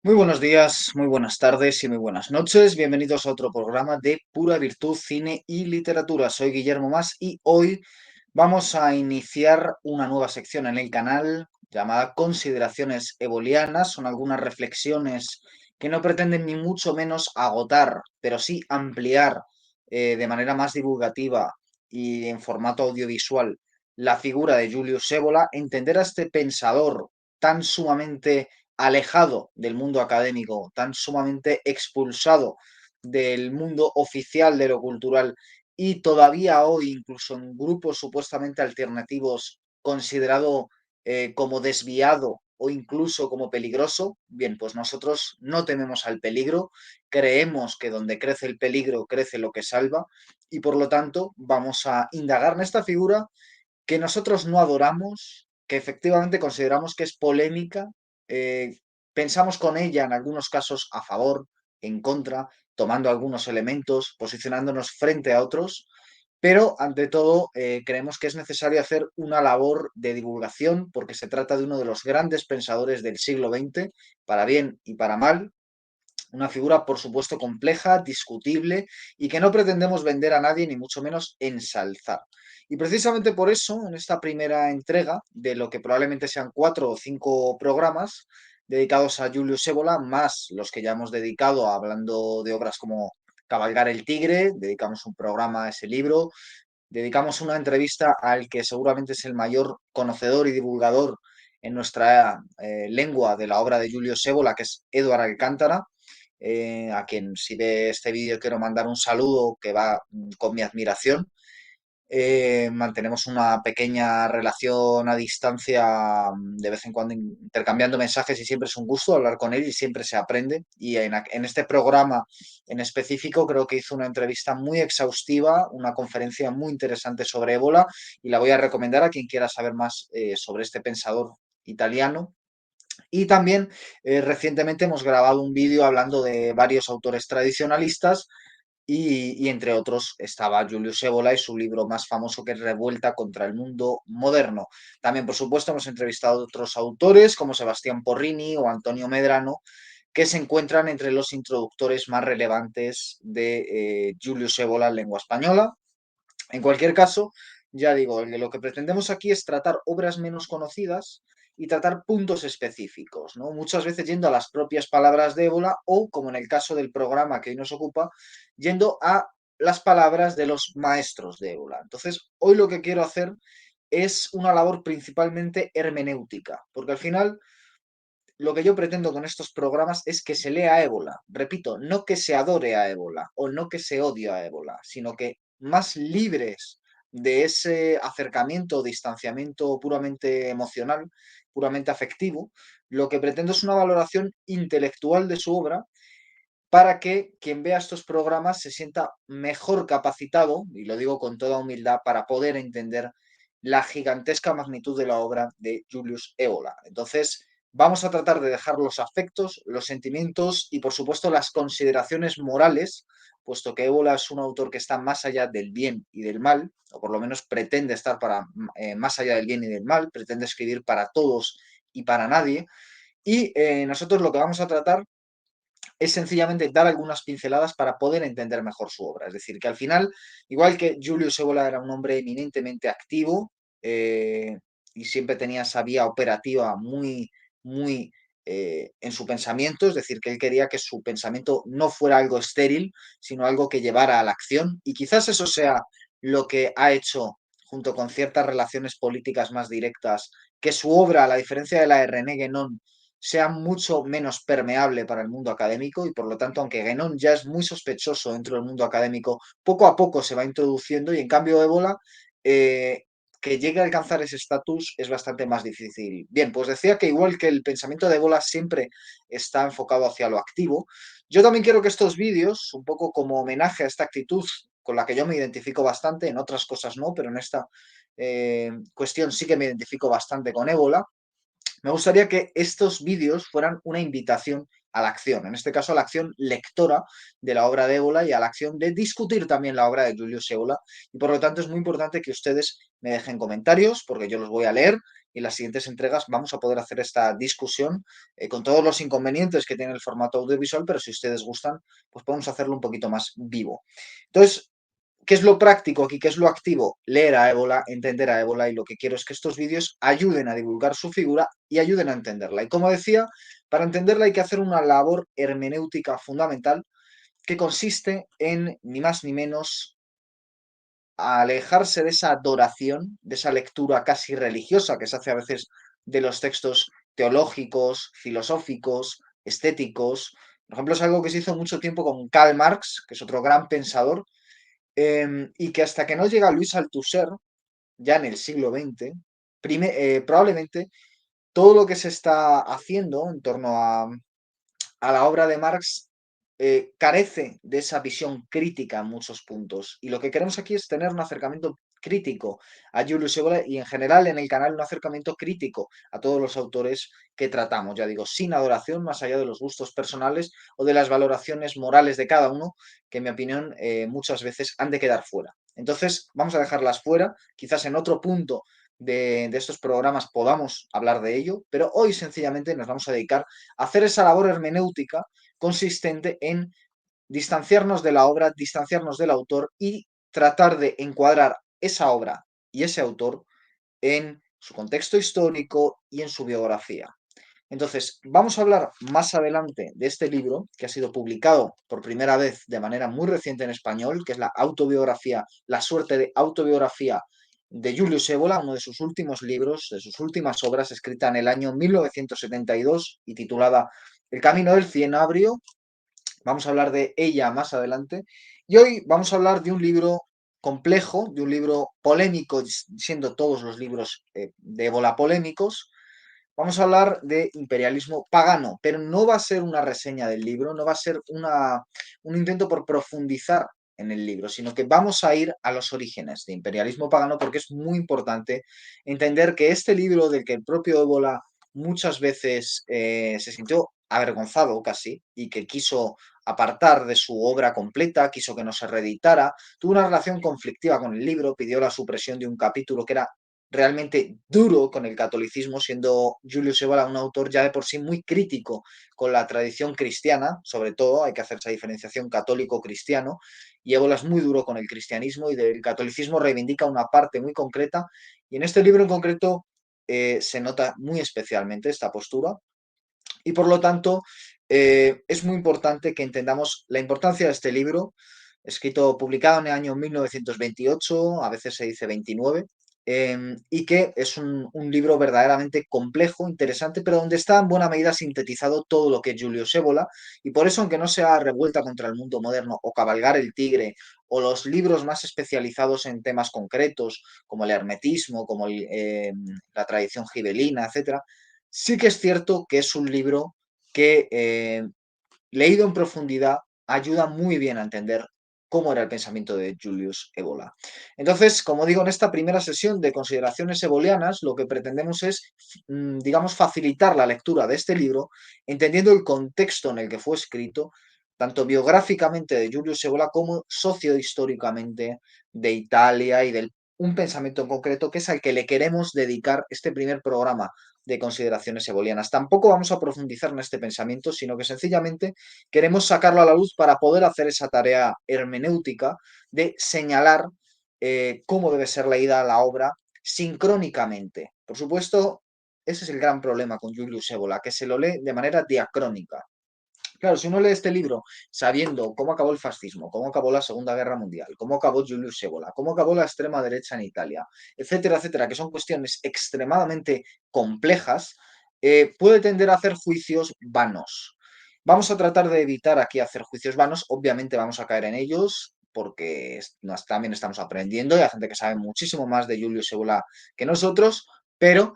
Muy buenos días, muy buenas tardes y muy buenas noches. Bienvenidos a otro programa de Pura Virtud, Cine y Literatura. Soy Guillermo Mas y hoy vamos a iniciar una nueva sección en el canal llamada Consideraciones Ebolianas. Son algunas reflexiones que no pretenden ni mucho menos agotar, pero sí ampliar de manera más divulgativa y en formato audiovisual la figura de Julius Evola, entender a este pensador tan sumamente alejado del mundo académico, tan sumamente expulsado del mundo oficial de lo cultural y todavía hoy, incluso en grupos supuestamente alternativos, considerado como desviado o incluso como peligroso. Bien, pues nosotros no tememos al peligro, creemos que donde crece el peligro crece lo que salva y por lo tanto vamos a indagar en esta figura que nosotros no adoramos, que efectivamente consideramos que es polémica, pensamos con ella en algunos casos a favor, en contra, tomando algunos elementos, posicionándonos frente a otros, pero ante todo creemos que es necesario hacer una labor de divulgación porque se trata de uno de los grandes pensadores del siglo XX, para bien y para mal, una figura, por supuesto, compleja, discutible y que no pretendemos vender a nadie, ni mucho menos ensalzar. Y precisamente por eso, en esta primera entrega de lo que probablemente sean 4 o 5 programas dedicados a Julius Evola, más los que ya hemos dedicado a hablando de obras como Cabalgar el Tigre, dedicamos un programa a ese libro, dedicamos una entrevista al que seguramente es el mayor conocedor y divulgador en nuestra lengua de la obra de Julius Evola, que es Eduard Alcántara, a quien si ve este vídeo quiero mandar un saludo que va con mi admiración. Mantenemos una pequeña relación a distancia, de vez en cuando intercambiando mensajes y siempre es un gusto hablar con él y siempre se aprende. Y en este programa en específico creo que hizo una entrevista muy exhaustiva, una conferencia muy interesante sobre ébola y la voy a recomendar a quien quiera saber más sobre este pensador italiano. Y también recientemente hemos grabado un vídeo hablando de varios autores tradicionalistas y entre otros estaba Julius Evola y su libro más famoso que es Revuelta contra el mundo moderno. También, por supuesto, hemos entrevistado a otros autores como Sebastián Porrini o Antonio Medrano, que se encuentran entre los introductores más relevantes de Julius Evola en lengua española. En cualquier caso, ya digo, lo que pretendemos aquí es tratar obras menos conocidas y tratar puntos específicos, ¿no? Muchas veces yendo a las propias palabras de ébola o, como en el caso del programa que hoy nos ocupa, yendo a las palabras de los maestros de ébola. Entonces, hoy lo que quiero hacer es una labor principalmente hermenéutica, porque al final lo que yo pretendo con estos programas es que se lea a ébola. Repito, no que se adore a ébola o no que se odie a ébola, sino que más libres de ese acercamiento o distanciamiento puramente emocional, puramente afectivo, lo que pretendo es una valoración intelectual de su obra para que quien vea estos programas se sienta mejor capacitado, y lo digo con toda humildad, para poder entender la gigantesca magnitud de la obra de Julius Evola. Entonces, vamos a tratar de dejar los afectos, los sentimientos y, por supuesto, las consideraciones morales, puesto que Evola es un autor que está más allá del bien y del mal, o por lo menos pretende estar más allá del bien y del mal, pretende escribir para todos y para nadie. Y nosotros lo que vamos a tratar es sencillamente dar algunas pinceladas para poder entender mejor su obra. Es decir, que al final, igual que Julius Evola era un hombre eminentemente activo y siempre tenía esa vía operativa muy en su pensamiento, es decir, que él quería que su pensamiento no fuera algo estéril, sino algo que llevara a la acción. Y quizás eso sea lo que ha hecho, junto con ciertas relaciones políticas más directas, que su obra, a la diferencia de la de René Guénon, sea mucho menos permeable para el mundo académico y por lo tanto, aunque Guénon ya es muy sospechoso dentro del mundo académico, poco a poco se va introduciendo y en cambio Ébola, que llegue a alcanzar ese estatus es bastante más difícil. Bien, pues decía que igual que el pensamiento de Ébola siempre está enfocado hacia lo activo, yo también quiero que estos vídeos, un poco como homenaje a esta actitud con la que yo me identifico bastante, en otras cosas no, pero en esta cuestión sí que me identifico bastante con Ébola, me gustaría que estos vídeos fueran una invitación a la acción, en este caso a la acción lectora de la obra de Ébola y a la acción de discutir también la obra de Julius Evola. Y por lo tanto es muy importante que ustedes me dejen comentarios porque yo los voy a leer y en las siguientes entregas vamos a poder hacer esta discusión con todos los inconvenientes que tiene el formato audiovisual, pero si ustedes gustan, pues podemos hacerlo un poquito más vivo. Entonces, ¿qué es lo práctico aquí? ¿Qué es lo activo? Leer a Ébola, entender a Ébola y lo que quiero es que estos vídeos ayuden a divulgar su figura y ayuden a entenderla. Y como decía, para entenderla hay que hacer una labor hermenéutica fundamental que consiste en ni más ni menos alejarse de esa adoración, de esa lectura casi religiosa que se hace a veces de los textos teológicos, filosóficos, estéticos. Por ejemplo, es algo que se hizo mucho tiempo con Karl Marx, que es otro gran pensador, y que hasta que no llega Luis Althusser, ya en el siglo XX, probablemente todo lo que se está haciendo en torno a la obra de Marx carece de esa visión crítica en muchos puntos. Y lo que queremos aquí es tener un acercamiento crítico a Julius Evola y en general en el canal un acercamiento crítico a todos los autores que tratamos, ya digo, sin adoración, más allá de los gustos personales o de las valoraciones morales de cada uno, que en mi opinión muchas veces han de quedar fuera. Entonces, vamos a dejarlas fuera, quizás en otro punto de estos programas podamos hablar de ello, pero hoy sencillamente nos vamos a dedicar a hacer esa labor hermenéutica consistente en distanciarnos de la obra, distanciarnos del autor y tratar de encuadrar esa obra y ese autor en su contexto histórico y en su biografía. Entonces, vamos a hablar más adelante de este libro que ha sido publicado por primera vez de manera muy reciente en español, que es la autobiografía, La suerte de autobiografía de Julius Evola, uno de sus últimos libros, de sus últimas obras, escrita en el año 1972 y titulada El camino del cienabrio. Vamos a hablar de ella más adelante. Y hoy vamos a hablar de un libro complejo, de un libro polémico, siendo todos los libros de Ébola polémicos. Vamos a hablar de imperialismo pagano, pero no va a ser una reseña del libro, no va a ser un intento por profundizar en el libro, sino que vamos a ir a los orígenes de imperialismo pagano porque es muy importante entender que este libro del que el propio Ébola muchas veces se sintió avergonzado casi y que quiso apartar de su obra completa, quiso que no se reeditara, tuvo una relación conflictiva con el libro, pidió la supresión de un capítulo que era realmente duro con el catolicismo, siendo Julius Evola un autor ya de por sí muy crítico con la tradición cristiana, sobre todo hay que hacer esa diferenciación católico-cristiano, y Evola es muy duro con el cristianismo y del catolicismo reivindica una parte muy concreta, y en este libro en concreto se nota muy especialmente esta postura, y por lo tanto es muy importante que entendamos la importancia de este libro, escrito, publicado en el año 1928, a veces se dice 29, y que es un libro verdaderamente complejo, interesante, pero donde está en buena medida sintetizado todo lo que es Julius Evola, y por eso, aunque no sea Revuelta contra el mundo moderno o Cabalgar el tigre, o los libros más especializados en temas concretos, como el hermetismo, como la tradición gibelina, etcétera, sí que es cierto que es un libro que, leído en profundidad, ayuda muy bien a entender cómo era el pensamiento de Julius Evola. Entonces, como digo, en esta primera sesión de consideraciones ebolianas, lo que pretendemos es, digamos, facilitar la lectura de este libro, entendiendo el contexto en el que fue escrito, tanto biográficamente de Julius Evola como sociohistóricamente de Italia y de un pensamiento en concreto que es al que le queremos dedicar este primer programa de consideraciones ebolianas. Tampoco vamos a profundizar en este pensamiento, sino que sencillamente queremos sacarlo a la luz para poder hacer esa tarea hermenéutica de señalar cómo debe ser leída la obra sincrónicamente. Por supuesto, ese es el gran problema con Julius Evola, que se lo lee de manera diacrónica. Claro, si uno lee este libro sabiendo cómo acabó el fascismo, cómo acabó la Segunda Guerra Mundial, cómo acabó Julius Evola, cómo acabó la extrema derecha en Italia, etcétera, etcétera, que son cuestiones extremadamente complejas, puede tender a hacer juicios vanos. Vamos a tratar de evitar aquí hacer juicios vanos, obviamente vamos a caer en ellos porque también estamos aprendiendo y hay gente que sabe muchísimo más de Julius Evola que nosotros, pero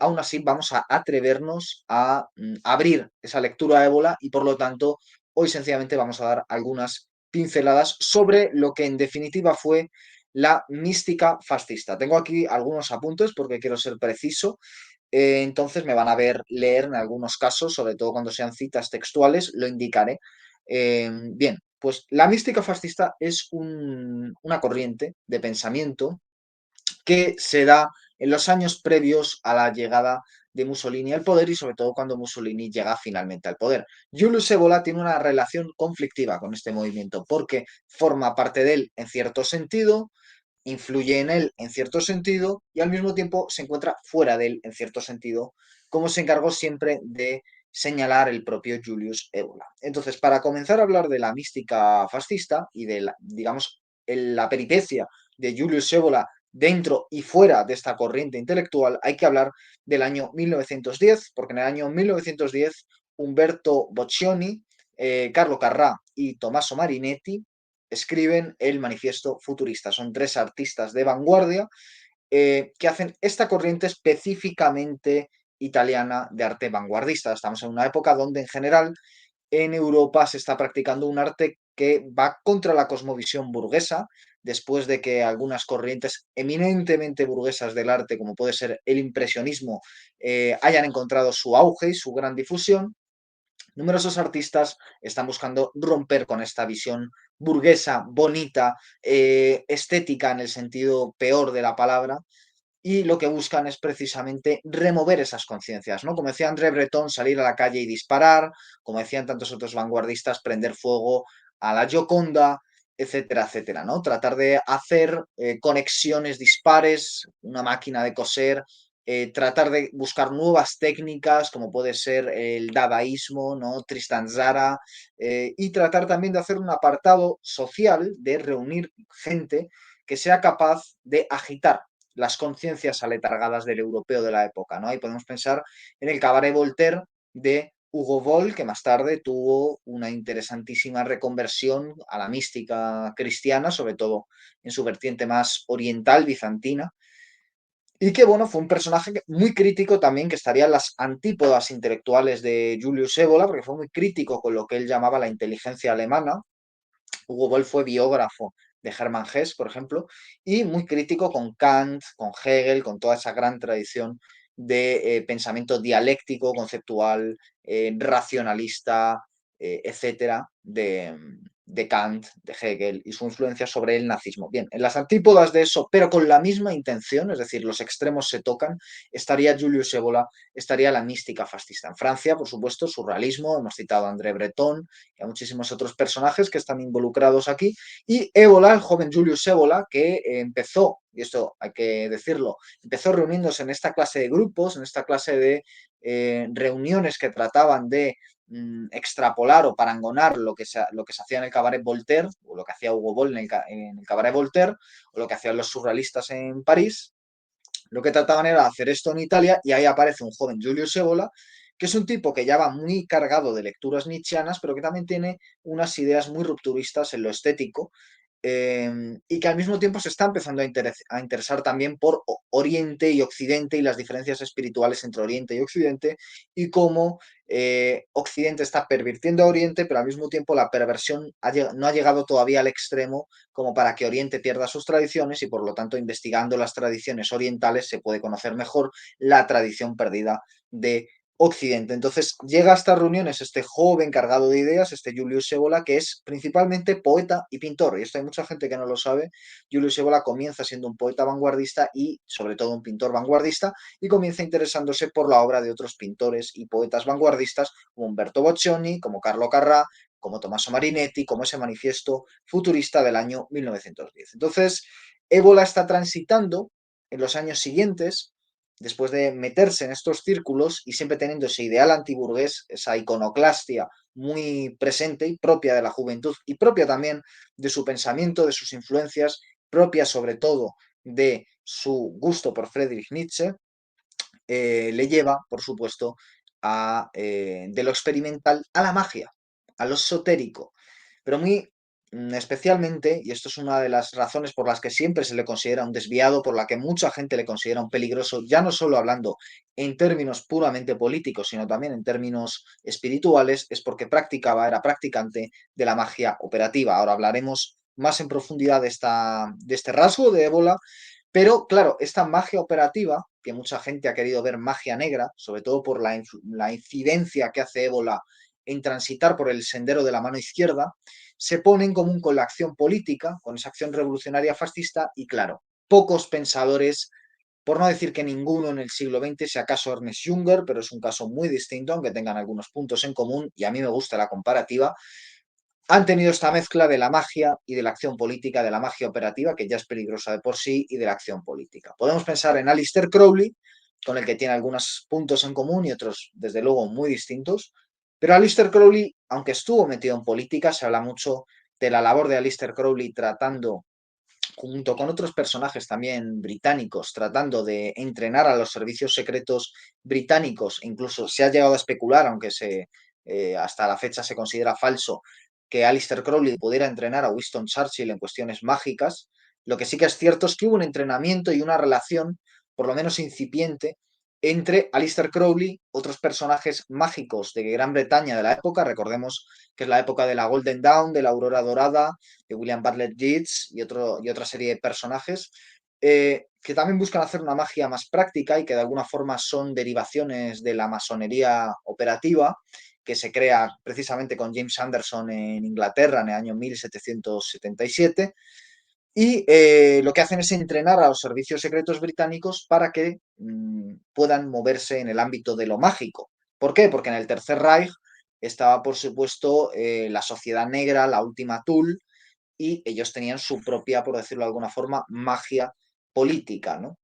aún así vamos a atrevernos a abrir esa lectura a ébola y por lo tanto hoy sencillamente vamos a dar algunas pinceladas sobre lo que en definitiva fue la mística fascista. Tengo aquí algunos apuntes porque quiero ser preciso. entonces me van a ver leer en algunos casos, sobre todo cuando sean citas textuales, lo indicaré. Bien, pues la mística fascista es una corriente de pensamiento que se da en los años previos a la llegada de Mussolini al poder y sobre todo cuando Mussolini llega finalmente al poder. Julius Evola tiene una relación conflictiva con este movimiento porque forma parte de él en cierto sentido, influye en él en cierto sentido y al mismo tiempo se encuentra fuera de él en cierto sentido, como se encargó siempre de señalar el propio Julius Evola. Entonces, para comenzar a hablar de la mística fascista y de la, digamos, la peripecia de Julius Evola dentro y fuera de esta corriente intelectual, hay que hablar del año 1910, porque en el año 1910 Umberto Boccioni, Carlo Carrà y Tommaso Marinetti escriben el Manifiesto Futurista. Son tres artistas de vanguardia que hacen esta corriente específicamente italiana de arte vanguardista. Estamos en una época donde en general en Europa se está practicando un arte que va contra la cosmovisión burguesa, después de que algunas corrientes eminentemente burguesas del arte, como puede ser el impresionismo, hayan encontrado su auge y su gran difusión. Numerosos artistas están buscando romper con esta visión burguesa, bonita, estética en el sentido peor de la palabra, y lo que buscan es precisamente remover esas conciencias, ¿no? Como decía André Breton, salir a la calle y disparar, como decían tantos otros vanguardistas, prender fuego a la Gioconda, etcétera, etcétera, ¿no? Tratar de hacer conexiones dispares, una máquina de coser, tratar de buscar nuevas técnicas, como puede ser el dadaísmo, ¿no? Tristan Tzara, y tratar también de hacer un apartado social, de reunir gente que sea capaz de agitar las conciencias aletargadas del europeo de la época, ¿no? Ahí podemos pensar en el Cabaret Voltaire de Hugo Boll, que más tarde tuvo una interesantísima reconversión a la mística cristiana, sobre todo en su vertiente más oriental, bizantina, y que, bueno, fue un personaje muy crítico también, que estaría en las antípodas intelectuales de Julius Evola, porque fue muy crítico con lo que él llamaba la inteligencia alemana. Hugo Boll fue biógrafo de Hermann Hesse, por ejemplo, y muy crítico con Kant, con Hegel, con toda esa gran tradición de pensamiento dialéctico, conceptual, racionalista, etcétera, de Kant, de Hegel y su influencia sobre el nazismo. Bien, en las antípodas de eso, pero con la misma intención, es decir, los extremos se tocan, estaría Julius Evola, estaría la mística fascista. En Francia, por supuesto, surrealismo, hemos citado a André Breton y a muchísimos otros personajes que están involucrados aquí, y Ébola, el joven Julius Ébola, que empezó, y esto hay que decirlo, empezó reuniéndose en esta clase de grupos, en esta clase de reuniones que trataban de extrapolar o parangonar lo que se hacía en el Cabaret Voltaire, o lo que hacía Hugo Boll en el Cabaret Voltaire, o lo que hacían los surrealistas en París. Lo que trataban era hacer esto en Italia y ahí aparece un joven Julius Evola, que es un tipo que ya va muy cargado de lecturas nietzscheanas, pero que también tiene unas ideas muy rupturistas en lo estético, y que al mismo tiempo se está empezando a interesar también por Oriente y Occidente y las diferencias espirituales entre Oriente y Occidente y cómo Occidente está pervirtiendo a Oriente, pero al mismo tiempo la perversión no ha llegado todavía al extremo como para que Oriente pierda sus tradiciones y por lo tanto investigando las tradiciones orientales se puede conocer mejor la tradición perdida de Occidente. Entonces llega a estas reuniones este joven cargado de ideas, este Julius Evola, que es principalmente poeta y pintor. Y esto hay mucha gente que no lo sabe. Julius Evola comienza siendo un poeta vanguardista y sobre todo un pintor vanguardista y comienza interesándose por la obra de otros pintores y poetas vanguardistas como Umberto Boccioni, como Carlo Carrà, como Tommaso Marinetti, como ese manifiesto futurista del año 1910. Entonces, Évola está transitando en los años siguientes, después de meterse en estos círculos y siempre teniendo ese ideal antiburgués, esa iconoclastia muy presente y propia de la juventud y propia también de su pensamiento, de sus influencias, propia sobre todo de su gusto por Friedrich Nietzsche, le lleva, por supuesto, de lo experimental a la magia, a lo esotérico, pero muy especialmente, y esto es una de las razones por las que siempre se le considera un desviado, por la que mucha gente le considera un peligroso, ya no solo hablando en términos puramente políticos, sino también en términos espirituales, es porque era practicante de la magia operativa. Ahora hablaremos más en profundidad de este rasgo de Ébola, pero claro, esta magia operativa que mucha gente ha querido ver magia negra, sobre todo por la incidencia que hace ébola en transitar por el sendero de la mano izquierda, se pone en común con la acción política, con esa acción revolucionaria fascista, y claro, pocos pensadores, por no decir que ninguno en el siglo XX, si acaso Ernest Junger, pero es un caso muy distinto, aunque tengan algunos puntos en común, y a mí me gusta la comparativa, han tenido esta mezcla de la magia y de la acción política, de la magia operativa, que ya es peligrosa de por sí, y de la acción política. Podemos pensar en Aleister Crowley, con el que tiene algunos puntos en común y otros, desde luego, muy distintos. Pero Aleister Crowley, aunque estuvo metido en política, se habla mucho de la labor de Aleister Crowley tratando, junto con otros personajes también británicos, tratando de entrenar a los servicios secretos británicos. Incluso se ha llegado a especular, aunque hasta la fecha se considera falso, que Aleister Crowley pudiera entrenar a Winston Churchill en cuestiones mágicas. Lo que sí que es cierto es que hubo un entrenamiento y una relación, por lo menos incipiente, entre Aleister Crowley, otros personajes mágicos de Gran Bretaña de la época. Recordemos que es la época de la Golden Dawn, de la Aurora Dorada, de William Bartlett Yeats y otra serie de personajes, que también buscan hacer una magia más práctica y que de alguna forma son derivaciones de la masonería operativa, que se crea precisamente con James Anderson en Inglaterra en el año 1777. Y lo que hacen es entrenar a los servicios secretos británicos para que puedan moverse en el ámbito de lo mágico. ¿Por qué? Porque en el Tercer Reich estaba, por supuesto, la sociedad negra, la última Thule, y ellos tenían su propia, por decirlo de alguna forma, magia política, ¿no?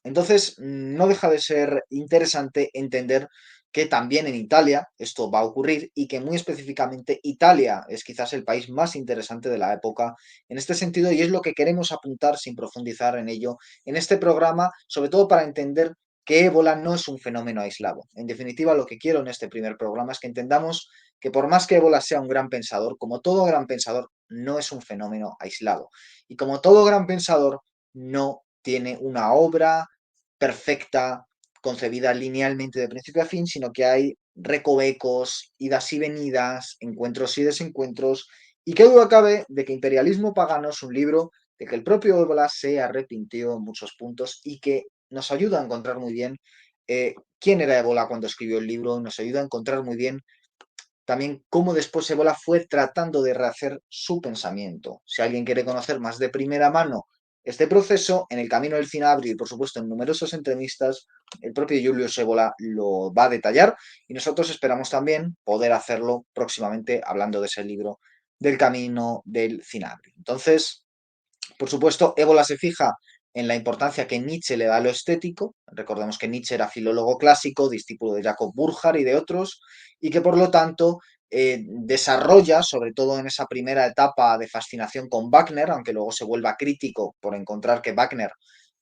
Entonces, no deja de ser interesante entender que también en Italia esto va a ocurrir y que muy específicamente Italia es quizás el país más interesante de la época en este sentido, y es lo que queremos apuntar sin profundizar en ello en este programa, sobre todo para entender que ébola no es un fenómeno aislado. En definitiva, lo que quiero en este primer programa es que entendamos que por más que ébola sea un gran pensador, como todo gran pensador, no es un fenómeno aislado. Y como todo gran pensador, no tiene una obra perfecta, concebida linealmente de principio a fin, sino que hay recovecos, idas y venidas, encuentros y desencuentros, y qué duda cabe de que Imperialismo Pagano es un libro de que el propio Ébola se arrepintió en muchos puntos y que nos ayuda a encontrar muy bien quién era Ébola cuando escribió el libro, nos ayuda a encontrar muy bien también cómo después Ébola fue tratando de rehacer su pensamiento. Si alguien quiere conocer más de primera mano este proceso, en el camino del Cinabrio y por supuesto en numerosas entrevistas, el propio Julius Ébola lo va a detallar y nosotros esperamos también poder hacerlo próximamente hablando de ese libro del camino del Cinabrio. Entonces, por supuesto, Ébola se fija en la importancia que Nietzsche le da a lo estético. Recordemos que Nietzsche era filólogo clásico, discípulo de Jacob Burckhardt y de otros, y que por lo tanto desarrolla, sobre todo en esa primera etapa de fascinación con Wagner, aunque luego se vuelva crítico por encontrar que Wagner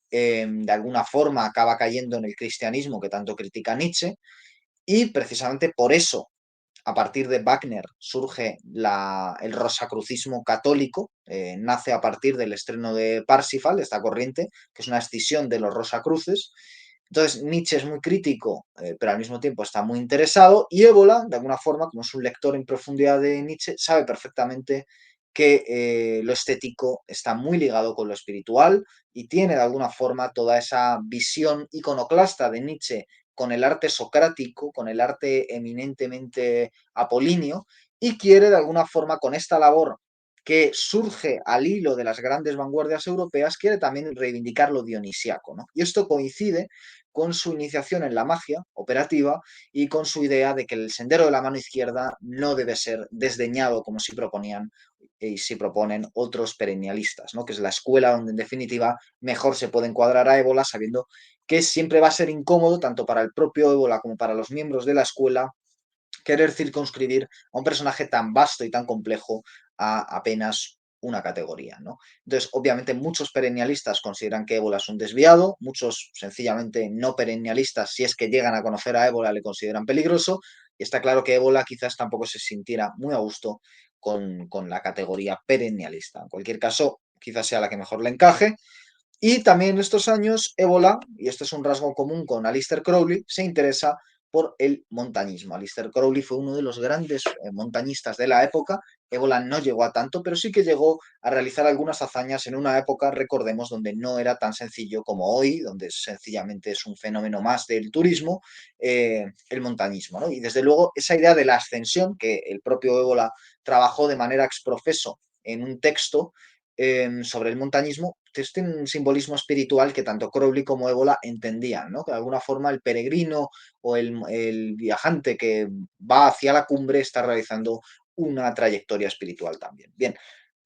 de alguna forma acaba cayendo en el cristianismo que tanto critica Nietzsche, y precisamente por eso a partir de Wagner surge el rosacrucismo católico, nace a partir del estreno de Parsifal, esta corriente, que es una escisión de los rosacruces. Entonces Nietzsche es muy crítico, pero al mismo tiempo está muy interesado, y Ébola, de alguna forma, como es un lector en profundidad de Nietzsche, sabe perfectamente que lo estético está muy ligado con lo espiritual y tiene de alguna forma toda esa visión iconoclasta de Nietzsche con el arte socrático, con el arte eminentemente apolíneo, y quiere de alguna forma con esta labor que surge al hilo de las grandes vanguardias europeas, quiere también reivindicar lo dionisiaco, ¿no? Y esto coincide con su iniciación en la magia operativa y con su idea de que el sendero de la mano izquierda no debe ser desdeñado como si proponían y si proponen otros perennialistas, ¿no? Que es la escuela donde en definitiva mejor se puede encuadrar a Ébola, sabiendo que siempre va a ser incómodo tanto para el propio Ébola como para los miembros de la escuela querer circunscribir a un personaje tan vasto y tan complejo a apenas una categoría, ¿no? Entonces, obviamente, muchos perennialistas consideran que Ébola es un desviado, muchos sencillamente no perennialistas, si es que llegan a conocer a Ébola, le consideran peligroso, y está claro que Ébola quizás tampoco se sintiera muy a gusto con la categoría perennialista. En cualquier caso, quizás sea la que mejor le encaje, y también en estos años, Ébola, y este es un rasgo común con Aleister Crowley, se interesa por el montañismo. Aleister Crowley fue uno de los grandes montañistas de la época. Ébola no llegó a tanto, pero sí que llegó a realizar algunas hazañas en una época, recordemos, donde no era tan sencillo como hoy, donde sencillamente es un fenómeno más del turismo, el montañismo, ¿no? Y desde luego esa idea de la ascensión, que el propio Ébola trabajó de manera exprofeso en un texto sobre el montañismo, tiene un simbolismo espiritual que tanto Crowley como Ébola entendían, ¿no? Que de alguna forma el peregrino o el viajante que va hacia la cumbre está realizando una trayectoria espiritual también. Bien,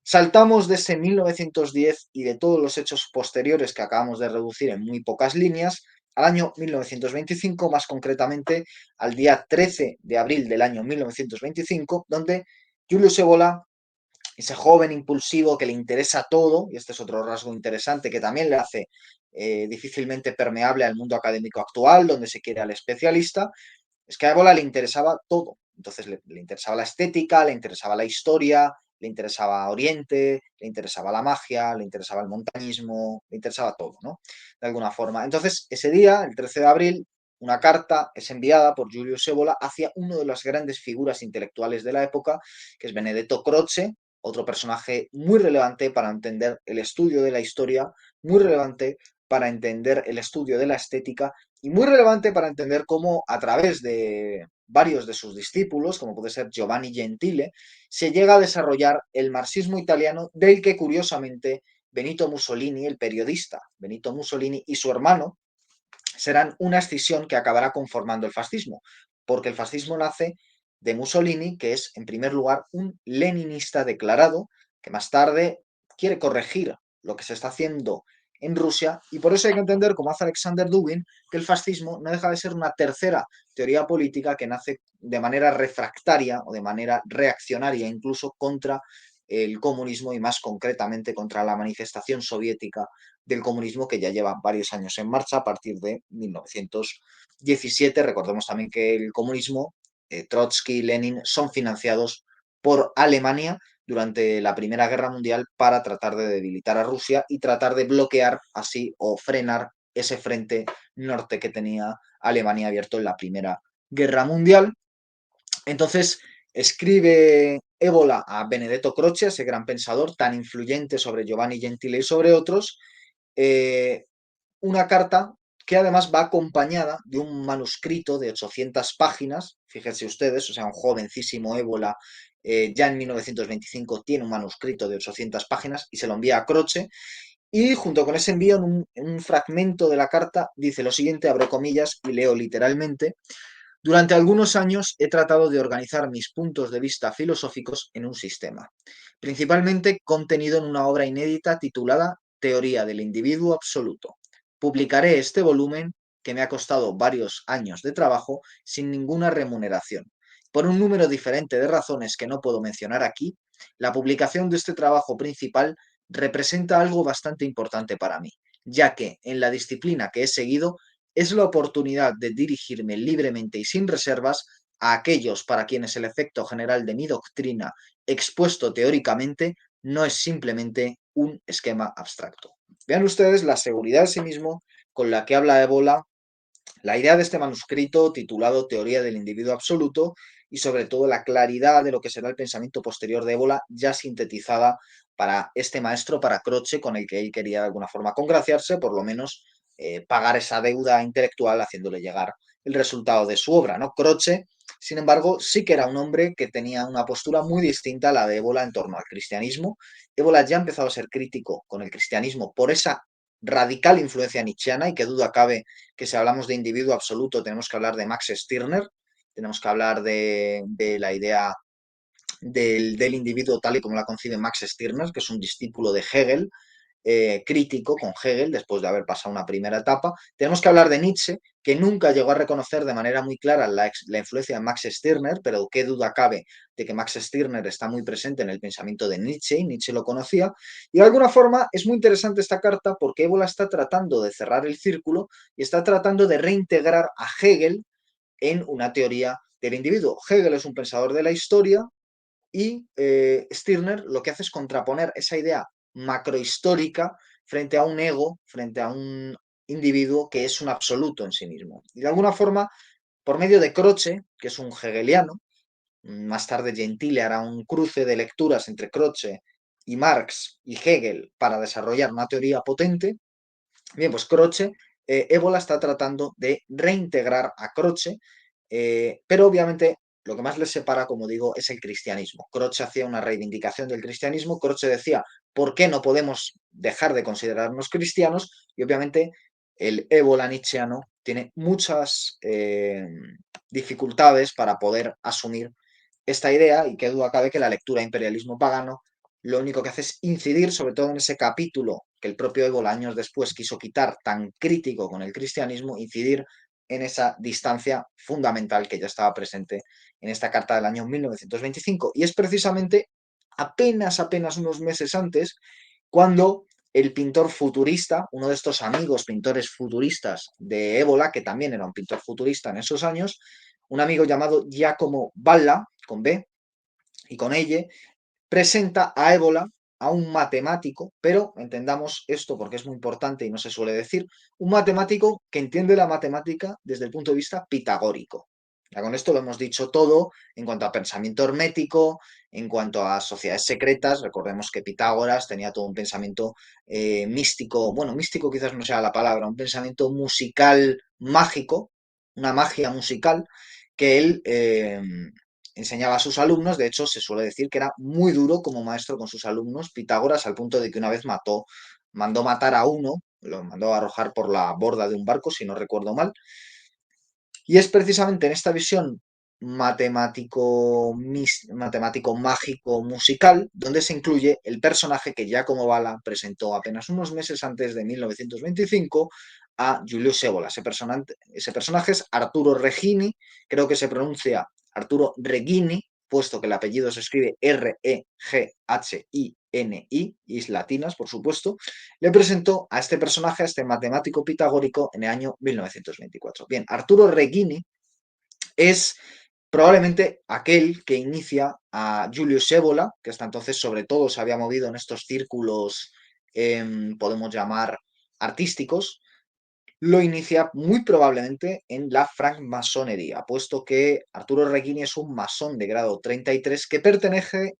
saltamos de ese 1910 y de todos los hechos posteriores que acabamos de reducir en muy pocas líneas al año 1925, más concretamente al día 13 de abril del año 1925, donde Julius Evola, ese joven impulsivo que le interesa todo, y este es otro rasgo interesante que también le hace difícilmente permeable al mundo académico actual, donde se quiere al especialista, es que a Ébola le interesaba todo. Entonces le interesaba la estética, le interesaba la historia, le interesaba Oriente, le interesaba la magia, le interesaba el montañismo, le interesaba todo, ¿no? De alguna forma. Entonces, ese día, el 13 de abril, una carta es enviada por Julius Evola hacia una de las grandes figuras intelectuales de la época, que es Benedetto Croce, otro personaje muy relevante para entender el estudio de la historia, muy relevante para entender el estudio de la estética y muy relevante para entender cómo a través de varios de sus discípulos, como puede ser Giovanni Gentile, se llega a desarrollar el marxismo italiano del que curiosamente Benito Mussolini, el periodista Benito Mussolini y su hermano serán una escisión que acabará conformando el fascismo, porque el fascismo nace de Mussolini, que es en primer lugar un leninista declarado, que más tarde quiere corregir lo que se está haciendo en Rusia, y por eso hay que entender, como hace Alexander Dugin, que el fascismo no deja de ser una tercera teoría política que nace de manera refractaria o de manera reaccionaria incluso contra el comunismo y más concretamente contra la manifestación soviética del comunismo que ya lleva varios años en marcha a partir de 1917. Recordemos también que el comunismo, Trotsky y Lenin, son financiados por Alemania durante la Primera Guerra Mundial para tratar de debilitar a Rusia y tratar de bloquear así o frenar ese frente norte que tenía Alemania abierto en la Primera Guerra Mundial. Entonces escribe Ébola a Benedetto Croce, ese gran pensador tan influyente sobre Giovanni Gentile y sobre otros, eh, una carta que además va acompañada de un manuscrito de 800 páginas, fíjense ustedes, o sea, un jovencísimo Ébola ya en 1925 tiene un manuscrito de 800 páginas y se lo envía a Croce, y junto con ese envío, en un fragmento de la carta, dice lo siguiente, abro comillas y leo literalmente: durante algunos años he tratado de organizar mis puntos de vista filosóficos en un sistema, principalmente contenido en una obra inédita titulada Teoría del individuo absoluto. Publicaré este volumen, que me ha costado varios años de trabajo, sin ninguna remuneración. Por un número diferente de razones que no puedo mencionar aquí, la publicación de este trabajo principal representa algo bastante importante para mí, ya que en la disciplina que he seguido es la oportunidad de dirigirme libremente y sin reservas a aquellos para quienes el efecto general de mi doctrina, expuesto teóricamente, no es simplemente un esquema abstracto. Vean ustedes la seguridad de sí mismo con la que habla Ébola, la idea de este manuscrito titulado Teoría del individuo absoluto y sobre todo la claridad de lo que será el pensamiento posterior de Ébola ya sintetizada para este maestro, para Croce, con el que él quería de alguna forma congraciarse, por lo menos pagar esa deuda intelectual haciéndole llegar el resultado de su obra, ¿no? Croce, sin embargo, sí que era un hombre que tenía una postura muy distinta a la de Ébola en torno al cristianismo. Ébola ya ha empezado a ser crítico con el cristianismo por esa radical influencia nietzscheana, y que duda cabe que si hablamos de individuo absoluto tenemos que hablar de Max Stirner, tenemos que hablar de la idea del individuo tal y como la concibe Max Stirner, que es un discípulo de Hegel, crítico con Hegel después de haber pasado una primera etapa. Tenemos que hablar de Nietzsche, que nunca llegó a reconocer de manera muy clara la influencia de Max Stirner, pero qué duda cabe de que Max Stirner está muy presente en el pensamiento de Nietzsche, y Nietzsche lo conocía. Y de alguna forma es muy interesante esta carta porque Ébola está tratando de cerrar el círculo y está tratando de reintegrar a Hegel en una teoría del individuo. Hegel es un pensador de la historia, y Stirner lo que hace es contraponer esa idea macrohistórica frente a un ego, frente a un individuo que es un absoluto en sí mismo. Y de alguna forma por medio de Croce, que es un hegeliano. Más tarde Gentile hará un cruce de lecturas entre Croce y Marx y Hegel para desarrollar una teoría potente. Bien, pues Croce, Ébola está tratando de reintegrar a Croce, pero obviamente lo que más les separa, como digo, es el cristianismo. Croce hacía una reivindicación del cristianismo, Croce decía, ¿por qué no podemos dejar de considerarnos cristianos? Y obviamente el ébola nietzscheano tiene muchas dificultades para poder asumir esta idea, y qué duda cabe que la lectura de Imperialismo Pagano lo único que hace es incidir, sobre todo en ese capítulo que el propio Ébola años después quiso quitar, tan crítico con el cristianismo, incidir en esa distancia fundamental que ya estaba presente en esta carta del año 1925. Y es precisamente apenas unos meses antes cuando el pintor futurista, uno de estos amigos pintores futuristas de Ébola, que también era un pintor futurista en esos años, un amigo llamado Giacomo Balla, con B, y con ella, presenta a Ébola a un matemático, pero entendamos esto porque es muy importante y no se suele decir, un matemático que entiende la matemática desde el punto de vista pitagórico. Ya con esto lo hemos dicho todo en cuanto a pensamiento hermético, en cuanto a sociedades secretas. Recordemos que Pitágoras tenía todo un pensamiento místico, bueno, místico quizás no sea la palabra, un pensamiento musical mágico, una magia musical que él enseñaba a sus alumnos. De hecho, se suele decir que era muy duro como maestro con sus alumnos, Pitágoras, al punto de que una vez mandó matar a uno, lo mandó a arrojar por la borda de un barco, si no recuerdo mal. Y es precisamente en esta visión matemático mágico musical donde se incluye el personaje que Giacomo Balla presentó apenas unos meses antes de 1925 a Julius Evola. Ese personaje es Arturo Regini, creo que se pronuncia Arturo Regini, puesto que el apellido se escribe Reghini, is latinas, por supuesto. Le presentó a este personaje, a este matemático pitagórico, en el año 1924. Bien, Arturo Regini es probablemente aquel que inicia a Julius Evola, que hasta entonces sobre todo se había movido en estos círculos, podemos llamar, artísticos. Lo inicia muy probablemente en la francmasonería, puesto que Arturo Regini es un masón de grado 33 que pertenece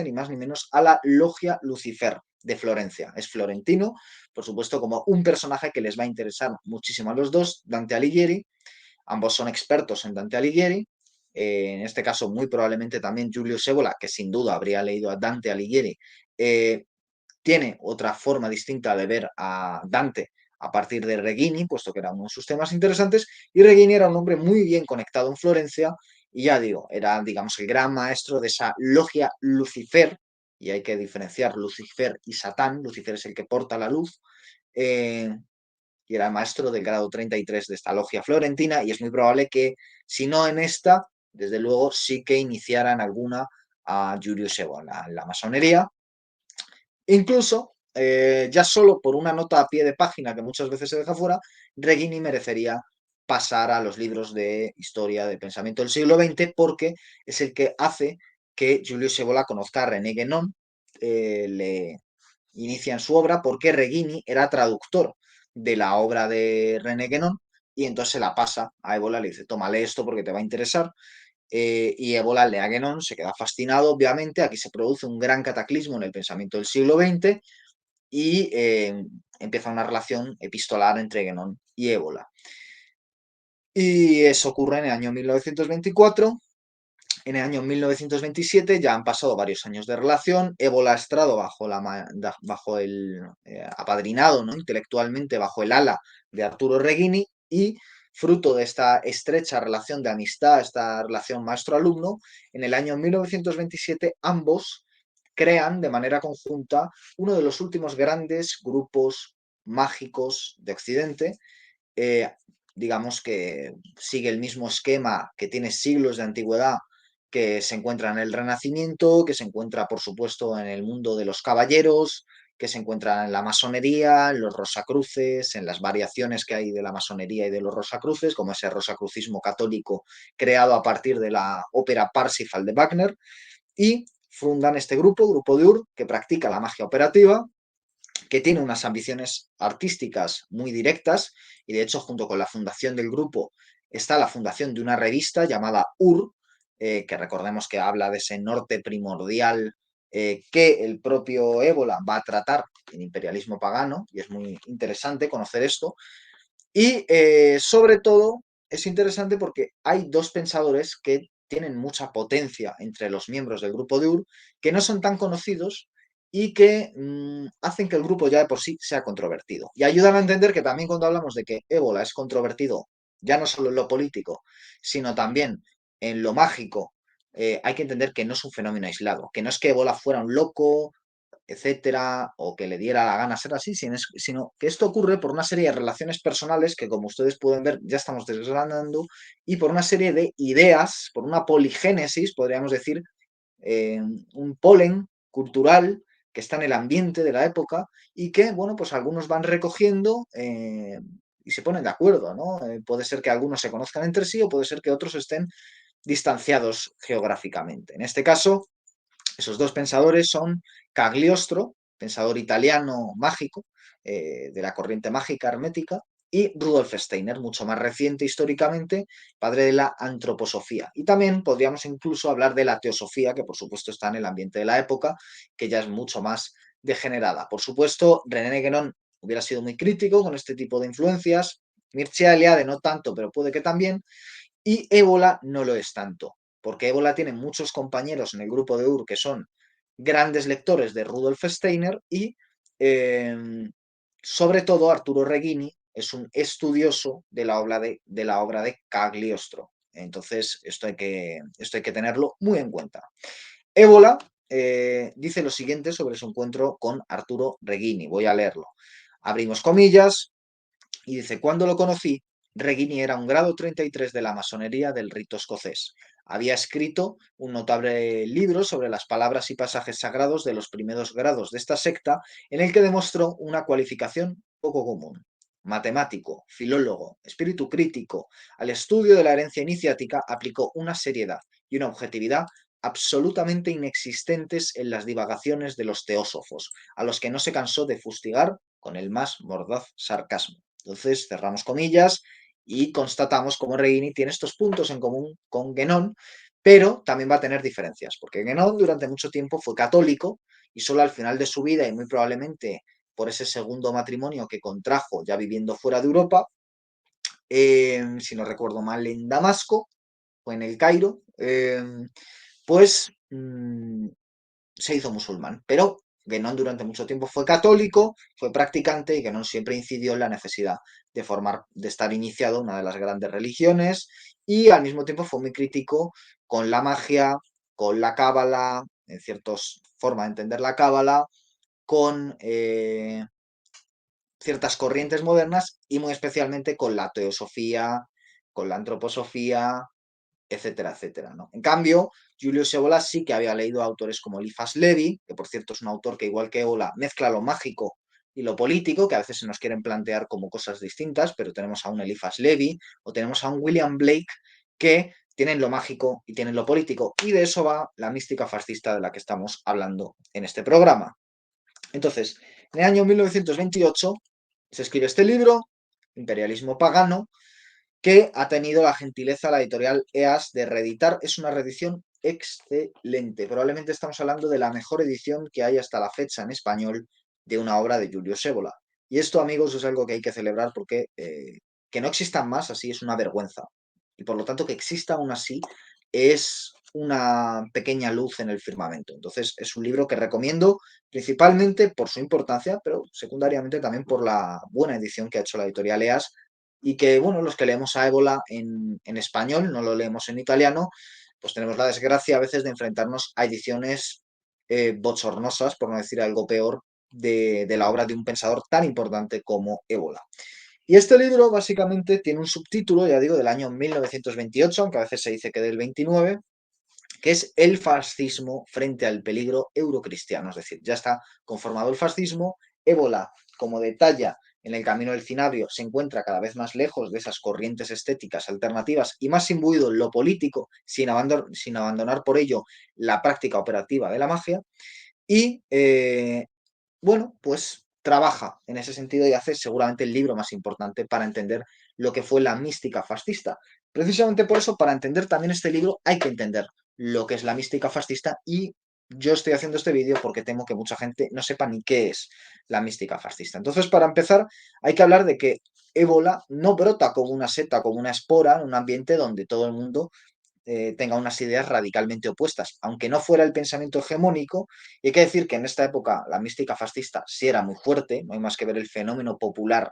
ni más ni menos a la Logia Lucifer de Florencia. Es florentino, por supuesto, como un personaje que les va a interesar muchísimo a los dos, Dante Alighieri. Ambos son expertos en Dante Alighieri. En este caso, muy probablemente también Giulio Evola, que sin duda habría leído a Dante Alighieri, tiene otra forma distinta de ver a Dante a partir de Regini, puesto que era uno de sus temas interesantes, y Regini era un hombre muy bien conectado en Florencia, y ya digo, era, digamos, el gran maestro de esa logia Lucifer, y hay que diferenciar Lucifer y Satán. Lucifer es el que porta la luz, y era maestro del grado 33 de esta logia florentina, y es muy probable que, si no en esta, desde luego sí que iniciaran alguna a Julius Evola en la masonería. Incluso, ya solo por una nota a pie de página que muchas veces se deja fuera, Regini merecería pasar a los libros de historia de pensamiento del siglo XX, porque es el que hace que Julius Evola conozca a René Guénon, le inicia en su obra, porque Regini era traductor de la obra de René Guénon, y entonces se la pasa a Evola, le dice, tómale esto porque te va a interesar. Y Ébola lee a Guénon, se queda fascinado, obviamente. Aquí se produce un gran cataclismo en el pensamiento del siglo XX, y empieza una relación epistolar entre Guénon y Ébola. Y eso ocurre en el año 1924. En el año 1927 ya han pasado varios años de relación. Ébola ha estado bajo el apadrinado, ¿no?, intelectualmente, bajo el ala de Arturo Regini, y fruto de esta estrecha relación de amistad, esta relación maestro-alumno, en el año 1927 ambos crean de manera conjunta uno de los últimos grandes grupos mágicos de Occidente. eh, digamos que sigue el mismo esquema que tiene siglos de antigüedad, que se encuentra en el Renacimiento, que se encuentra, por supuesto, en el mundo de los caballeros, que se encuentra en la masonería, en los rosacruces, en las variaciones que hay de la masonería y de los rosacruces, como ese rosacrucismo católico creado a partir de la ópera Parsifal de Wagner, y fundan este grupo de Ur, que practica la magia operativa, que tiene unas ambiciones artísticas muy directas, y de hecho, junto con la fundación del grupo, está la fundación de una revista llamada UR, que recordemos que habla de ese norte primordial que el propio Ébola va a tratar en Imperialismo Pagano, y es muy interesante conocer esto. Y sobre todo es interesante porque hay dos pensadores que tienen mucha potencia entre los miembros del grupo de UR, que no son tan conocidos y que hacen que el grupo ya de por sí sea controvertido. Y ayudan a entender que también cuando hablamos de que Ébola es controvertido, ya no solo en lo político, sino también en lo mágico, hay que entender que no es un fenómeno aislado, que no es que Ébola fuera un loco, etcétera, o que le diera la gana ser así, sino que esto ocurre por una serie de relaciones personales que, como ustedes pueden ver, ya estamos desgranando, y por una serie de ideas, por una poligénesis, podríamos decir, un polen cultural que está en el ambiente de la época y que, bueno, pues algunos van recogiendo y se ponen de acuerdo, ¿no? Puede ser que algunos se conozcan entre sí o puede ser que otros estén distanciados geográficamente. En este caso, esos dos pensadores son Cagliostro, pensador italiano mágico, de la corriente mágica hermética, y Rudolf Steiner, mucho más reciente históricamente, padre de la antroposofía. Y también podríamos incluso hablar de la teosofía, que por supuesto está en el ambiente de la época, que ya es mucho más degenerada. Por supuesto, René Guénon hubiera sido muy crítico con este tipo de influencias, Mircea Eliade no tanto, pero puede que también, y Ébola no lo es tanto, porque Ébola tiene muchos compañeros en el grupo de UR que son grandes lectores de Rudolf Steiner y sobre todo Arturo Reghini es un estudioso de la obra de Cagliostro. Entonces, esto hay que tenerlo muy en cuenta. Ébola dice lo siguiente sobre su encuentro con Arturo Reghini. Voy a leerlo. Abrimos comillas. Y dice, cuando lo conocí, Reghini era un grado 33 de la masonería del rito escocés. Había escrito un notable libro sobre las palabras y pasajes sagrados de los primeros grados de esta secta, en el que demostró una cualificación poco común. Matemático, filólogo, espíritu crítico, al estudio de la herencia iniciática aplicó una seriedad y una objetividad absolutamente inexistentes en las divagaciones de los teósofos, a los que no se cansó de fustigar con el más mordaz sarcasmo. Entonces, cerramos comillas y constatamos cómo Reini tiene estos puntos en común con Guénon, pero también va a tener diferencias, porque Guénon durante mucho tiempo fue católico y solo al final de su vida, y muy probablemente por ese segundo matrimonio que contrajo ya viviendo fuera de Europa, si no recuerdo mal, en Damasco o en el Cairo, pues se hizo musulmán, pero Guénon durante mucho tiempo fue católico, fue practicante y Guénon siempre incidió en la necesidad de estar iniciado en una de las grandes religiones y al mismo tiempo fue muy crítico con la magia, con la cábala, en cierta forma de entender la cábala, con ciertas corrientes modernas y muy especialmente con la teosofía, con la antroposofía, etcétera, etcétera, ¿no? En cambio, Julius Evola sí que había leído a autores como Eliphas Levi, que por cierto es un autor que igual que Evola mezcla lo mágico y lo político, que a veces se nos quieren plantear como cosas distintas, pero tenemos a un Eliphas Levi o tenemos a un William Blake que tienen lo mágico y tienen lo político, y de eso va la mística fascista de la que estamos hablando en este programa. Entonces, en el año 1928 se escribe este libro, Imperialismo Pagano, que ha tenido la gentileza la editorial EAS de reeditar. Es una reedición excelente. Probablemente estamos hablando de la mejor edición que hay hasta la fecha en español de una obra de Julius Evola. Y esto, amigos, es algo que hay que celebrar porque que no existan más así es una vergüenza. Y por lo tanto, que exista aún así es una pequeña luz en el firmamento. Entonces, es un libro que recomiendo principalmente por su importancia, pero secundariamente también por la buena edición que ha hecho la editorial EAS y que, bueno, los que leemos a Ébola en español, no lo leemos en italiano, pues tenemos la desgracia a veces de enfrentarnos a ediciones bochornosas, por no decir algo peor, de la obra de un pensador tan importante como Ébola. Y este libro básicamente tiene un subtítulo, ya digo, del año 1928, aunque a veces se dice que del 29, que es el fascismo frente al peligro eurocristiano. Es decir, ya está conformado el fascismo, Ébola, como detalla en el camino del Cinabrio, se encuentra cada vez más lejos de esas corrientes estéticas alternativas y más imbuido en lo político, sin abandonar por ello la práctica operativa de la magia. Y bueno, pues trabaja en ese sentido y hace seguramente el libro más importante para entender lo que fue la mística fascista. Precisamente por eso, para entender también este libro, hay que entender lo que es la mística fascista y yo estoy haciendo este vídeo porque temo que mucha gente no sepa ni qué es la mística fascista. Entonces, para empezar, hay que hablar de que ébola no brota como una seta, como una espora, en un ambiente donde todo el mundo tenga unas ideas radicalmente opuestas, aunque no fuera el pensamiento hegemónico. Y hay que decir que en esta época la mística fascista sí era muy fuerte, no hay más que ver el fenómeno popular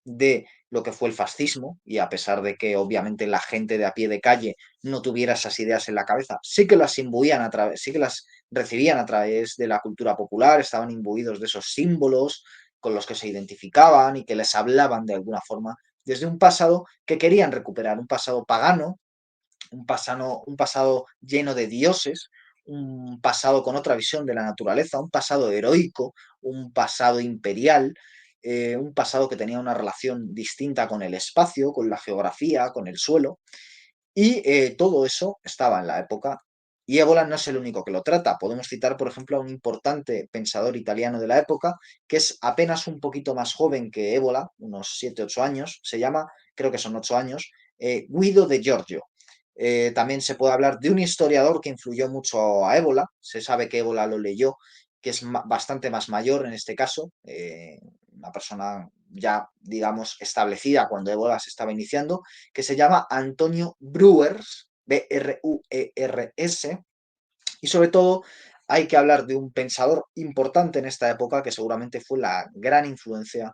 de lo que fue el fascismo, y a pesar de que obviamente la gente de a pie de calle no tuviera esas ideas en la cabeza, sí que las imbuían a través, sí que las recibían a través de la cultura popular, estaban imbuidos de esos símbolos con los que se identificaban y que les hablaban de alguna forma desde un pasado que querían recuperar, un pasado pagano, un pasado lleno de dioses, un pasado con otra visión de la naturaleza, un pasado heroico, un pasado imperial, un pasado que tenía una relación distinta con el espacio, con la geografía, con el suelo, y todo eso estaba en la época. Y Ébola no es el único que lo trata. Podemos citar, por ejemplo, a un importante pensador italiano de la época, que es apenas un poquito más joven que Ébola, unos 7 u 8 años, se llama, creo que son 8 años, Guido de Giorgio. También se puede hablar de un historiador que influyó mucho a Ébola, se sabe que Ébola lo leyó, que es bastante más mayor en este caso, una persona ya, digamos, establecida cuando Ébola se estaba iniciando, que se llama Antonio Bruers, Bruers, y sobre todo hay que hablar de un pensador importante en esta época que seguramente fue la gran influencia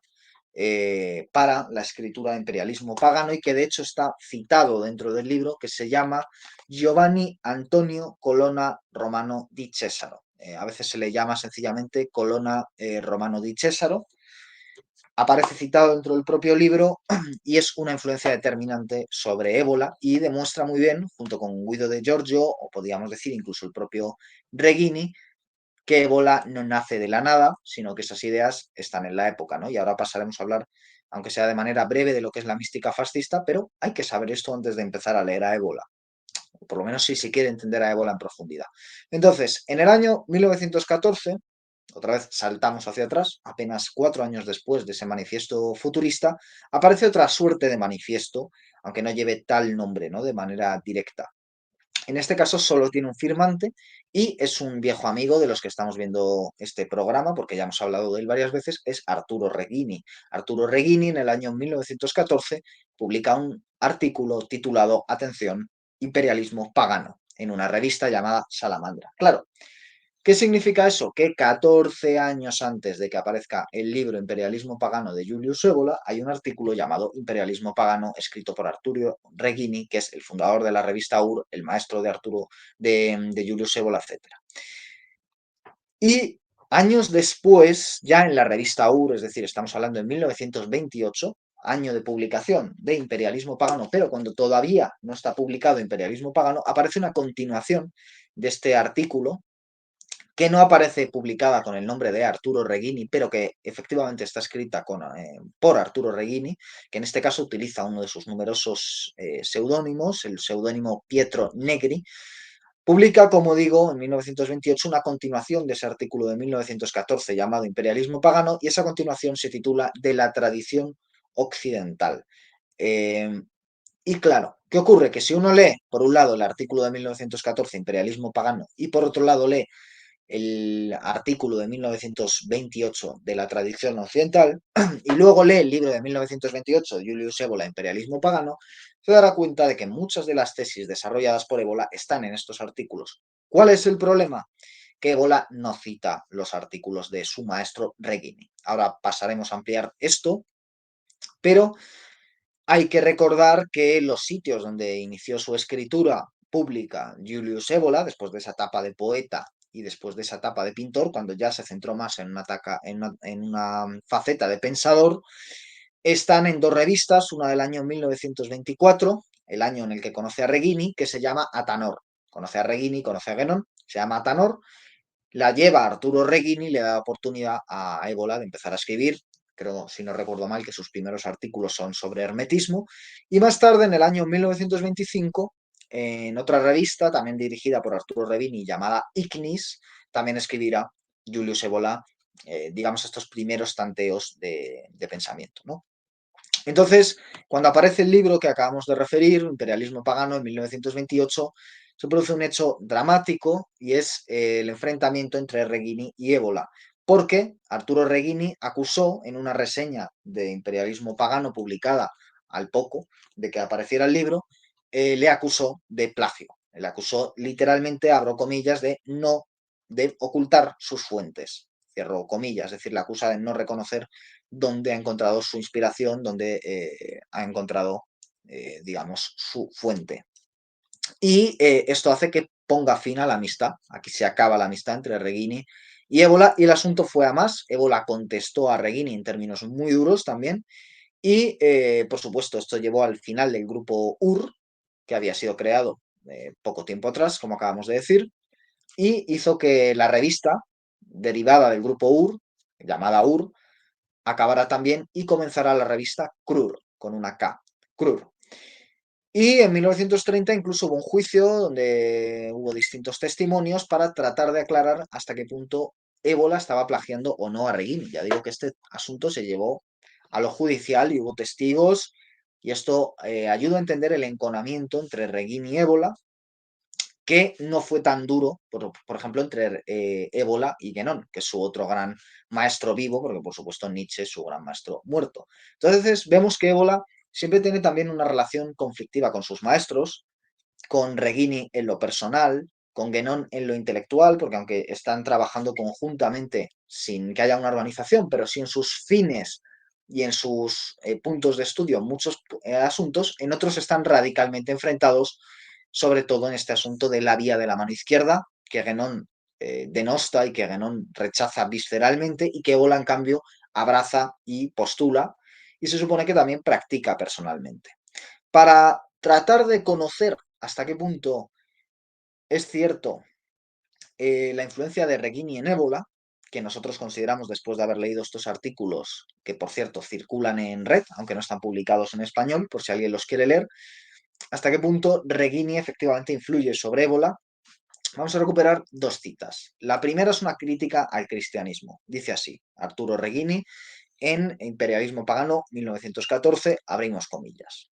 para la escritura de imperialismo pagano y que de hecho está citado dentro del libro, que se llama Giovanni Antonio Colonna Romano di Cesaro. A veces se le llama sencillamente Colonna Romano di Cesaro. Aparece citado dentro del propio libro y es una influencia determinante sobre Ébola y demuestra muy bien, junto con Guido de Giorgio, o podríamos decir incluso el propio Reghini, que Ébola no nace de la nada, sino que esas ideas están en la época, ¿no? Y ahora pasaremos a hablar, aunque sea de manera breve, de lo que es la mística fascista, pero hay que saber esto antes de empezar a leer a Ébola, o por lo menos si se quiere entender a Ébola en profundidad. Entonces, en el año 1914, otra vez saltamos hacia atrás, apenas 4 años después de ese manifiesto futurista, aparece otra suerte de manifiesto, aunque no lleve tal nombre, ¿no? De manera directa. En este caso solo tiene un firmante y es un viejo amigo de los que estamos viendo este programa, porque ya hemos hablado de él varias veces, es Arturo Reghini. Arturo Reghini en el año 1914 publica un artículo titulado, atención, Imperialismo pagano, en una revista llamada Salamandra. Claro, ¿qué significa eso? Que 14 años antes de que aparezca el libro Imperialismo Pagano de Julius Evola, hay un artículo llamado Imperialismo Pagano, escrito por Arturo Reghini, que es el fundador de la revista UR, el maestro de Arturo de Julius Evola, etc. Y años después, ya en la revista UR, es decir, estamos hablando de 1928, año de publicación de Imperialismo Pagano, pero cuando todavía no está publicado Imperialismo Pagano, aparece una continuación de este artículo que no aparece publicada con el nombre de Arturo Reghini, pero que efectivamente está escrita por Arturo Reghini, que en este caso utiliza uno de sus numerosos seudónimos, el seudónimo Pietro Negri. Publica, como digo, en 1928 una continuación de ese artículo de 1914 llamado Imperialismo Pagano, y esa continuación se titula De la tradición occidental. Eh, y claro, ¿qué ocurre? Que si uno lee, por un lado, el artículo de 1914, Imperialismo Pagano, y por otro lado lee el artículo de 1928 de la tradición occidental y luego lee el libro de 1928 de Julius Evola, Imperialismo Pagano, se dará cuenta de que muchas de las tesis desarrolladas por Evola están en estos artículos. ¿Cuál es el problema? Que Evola no cita los artículos de su maestro Reghini. Ahora pasaremos a ampliar esto, pero hay que recordar que los sitios donde inició su escritura pública Julius Evola, después de esa etapa de poeta y después de esa etapa de pintor, cuando ya se centró más en una faceta de pensador, están en dos revistas, una del año 1924, el año en el que conoce a Reghini, que se llama Atanor. Conoce a Reghini, conoce a Guénon, se llama Atanor, la lleva Arturo Reghini y le da la oportunidad a Ébola de empezar a escribir. Creo, si no recuerdo mal, que sus primeros artículos son sobre hermetismo. Y más tarde, en el año 1925, en otra revista, también dirigida por Arturo Reghini, llamada Ignis, también escribirá Julius Evola, digamos, estos primeros tanteos de pensamiento, ¿no? Entonces, cuando aparece el libro que acabamos de referir, Imperialismo Pagano, en 1928, se produce un hecho dramático y es el enfrentamiento entre Reghini y Ébola, porque Arturo Reghini acusó en una reseña de Imperialismo Pagano publicada al poco de que apareciera el libro, le acusó de plagio. Le acusó literalmente, abro comillas, de ocultar sus fuentes, cierro comillas, es decir, le acusa de no reconocer dónde ha encontrado su inspiración, dónde ha encontrado, digamos, su fuente. Y esto hace que ponga fin a la amistad. Aquí se acaba la amistad entre Reghini y Ébola, y el asunto fue a más. Ébola contestó a Reghini en términos muy duros también, y por supuesto esto llevó al final del grupo UR, que había sido creado poco tiempo atrás, como acabamos de decir, y hizo que la revista derivada del grupo UR, llamada UR, acabará también y comenzará la revista Krur, con una K, Krur. Y en 1930 incluso hubo un juicio donde hubo distintos testimonios para tratar de aclarar hasta qué punto Ébola estaba plagiando o no a Reguini. Ya digo que este asunto se llevó a lo judicial y hubo testigos, y esto ayuda a entender el enconamiento entre Reguini y Ébola, que no fue tan duro, por ejemplo, entre Ébola y Guénon, que es su otro gran maestro vivo, porque por supuesto Nietzsche es su gran maestro muerto. Entonces vemos que Ébola siempre tiene también una relación conflictiva con sus maestros, con Reghini en lo personal, con Guénon en lo intelectual, porque aunque están trabajando conjuntamente sin que haya una organización, pero sí en sus fines y en sus puntos de estudio muchos asuntos, en otros están radicalmente enfrentados, sobre todo en este asunto de la vía de la mano izquierda, que Guénon denosta y que Guénon rechaza visceralmente, y que Ébola, en cambio, abraza y postula, y se supone que también practica personalmente. Para tratar de conocer hasta qué punto es cierto la influencia de Reghini en Ébola, que nosotros consideramos, después de haber leído estos artículos, que por cierto circulan en red, aunque no están publicados en español, por si alguien los quiere leer, hasta qué punto Reghini efectivamente influye sobre Ébola, vamos a recuperar dos citas. La primera es una crítica al cristianismo. Dice así, Arturo Reghini, en Imperialismo Pagano, 1914, abrimos comillas.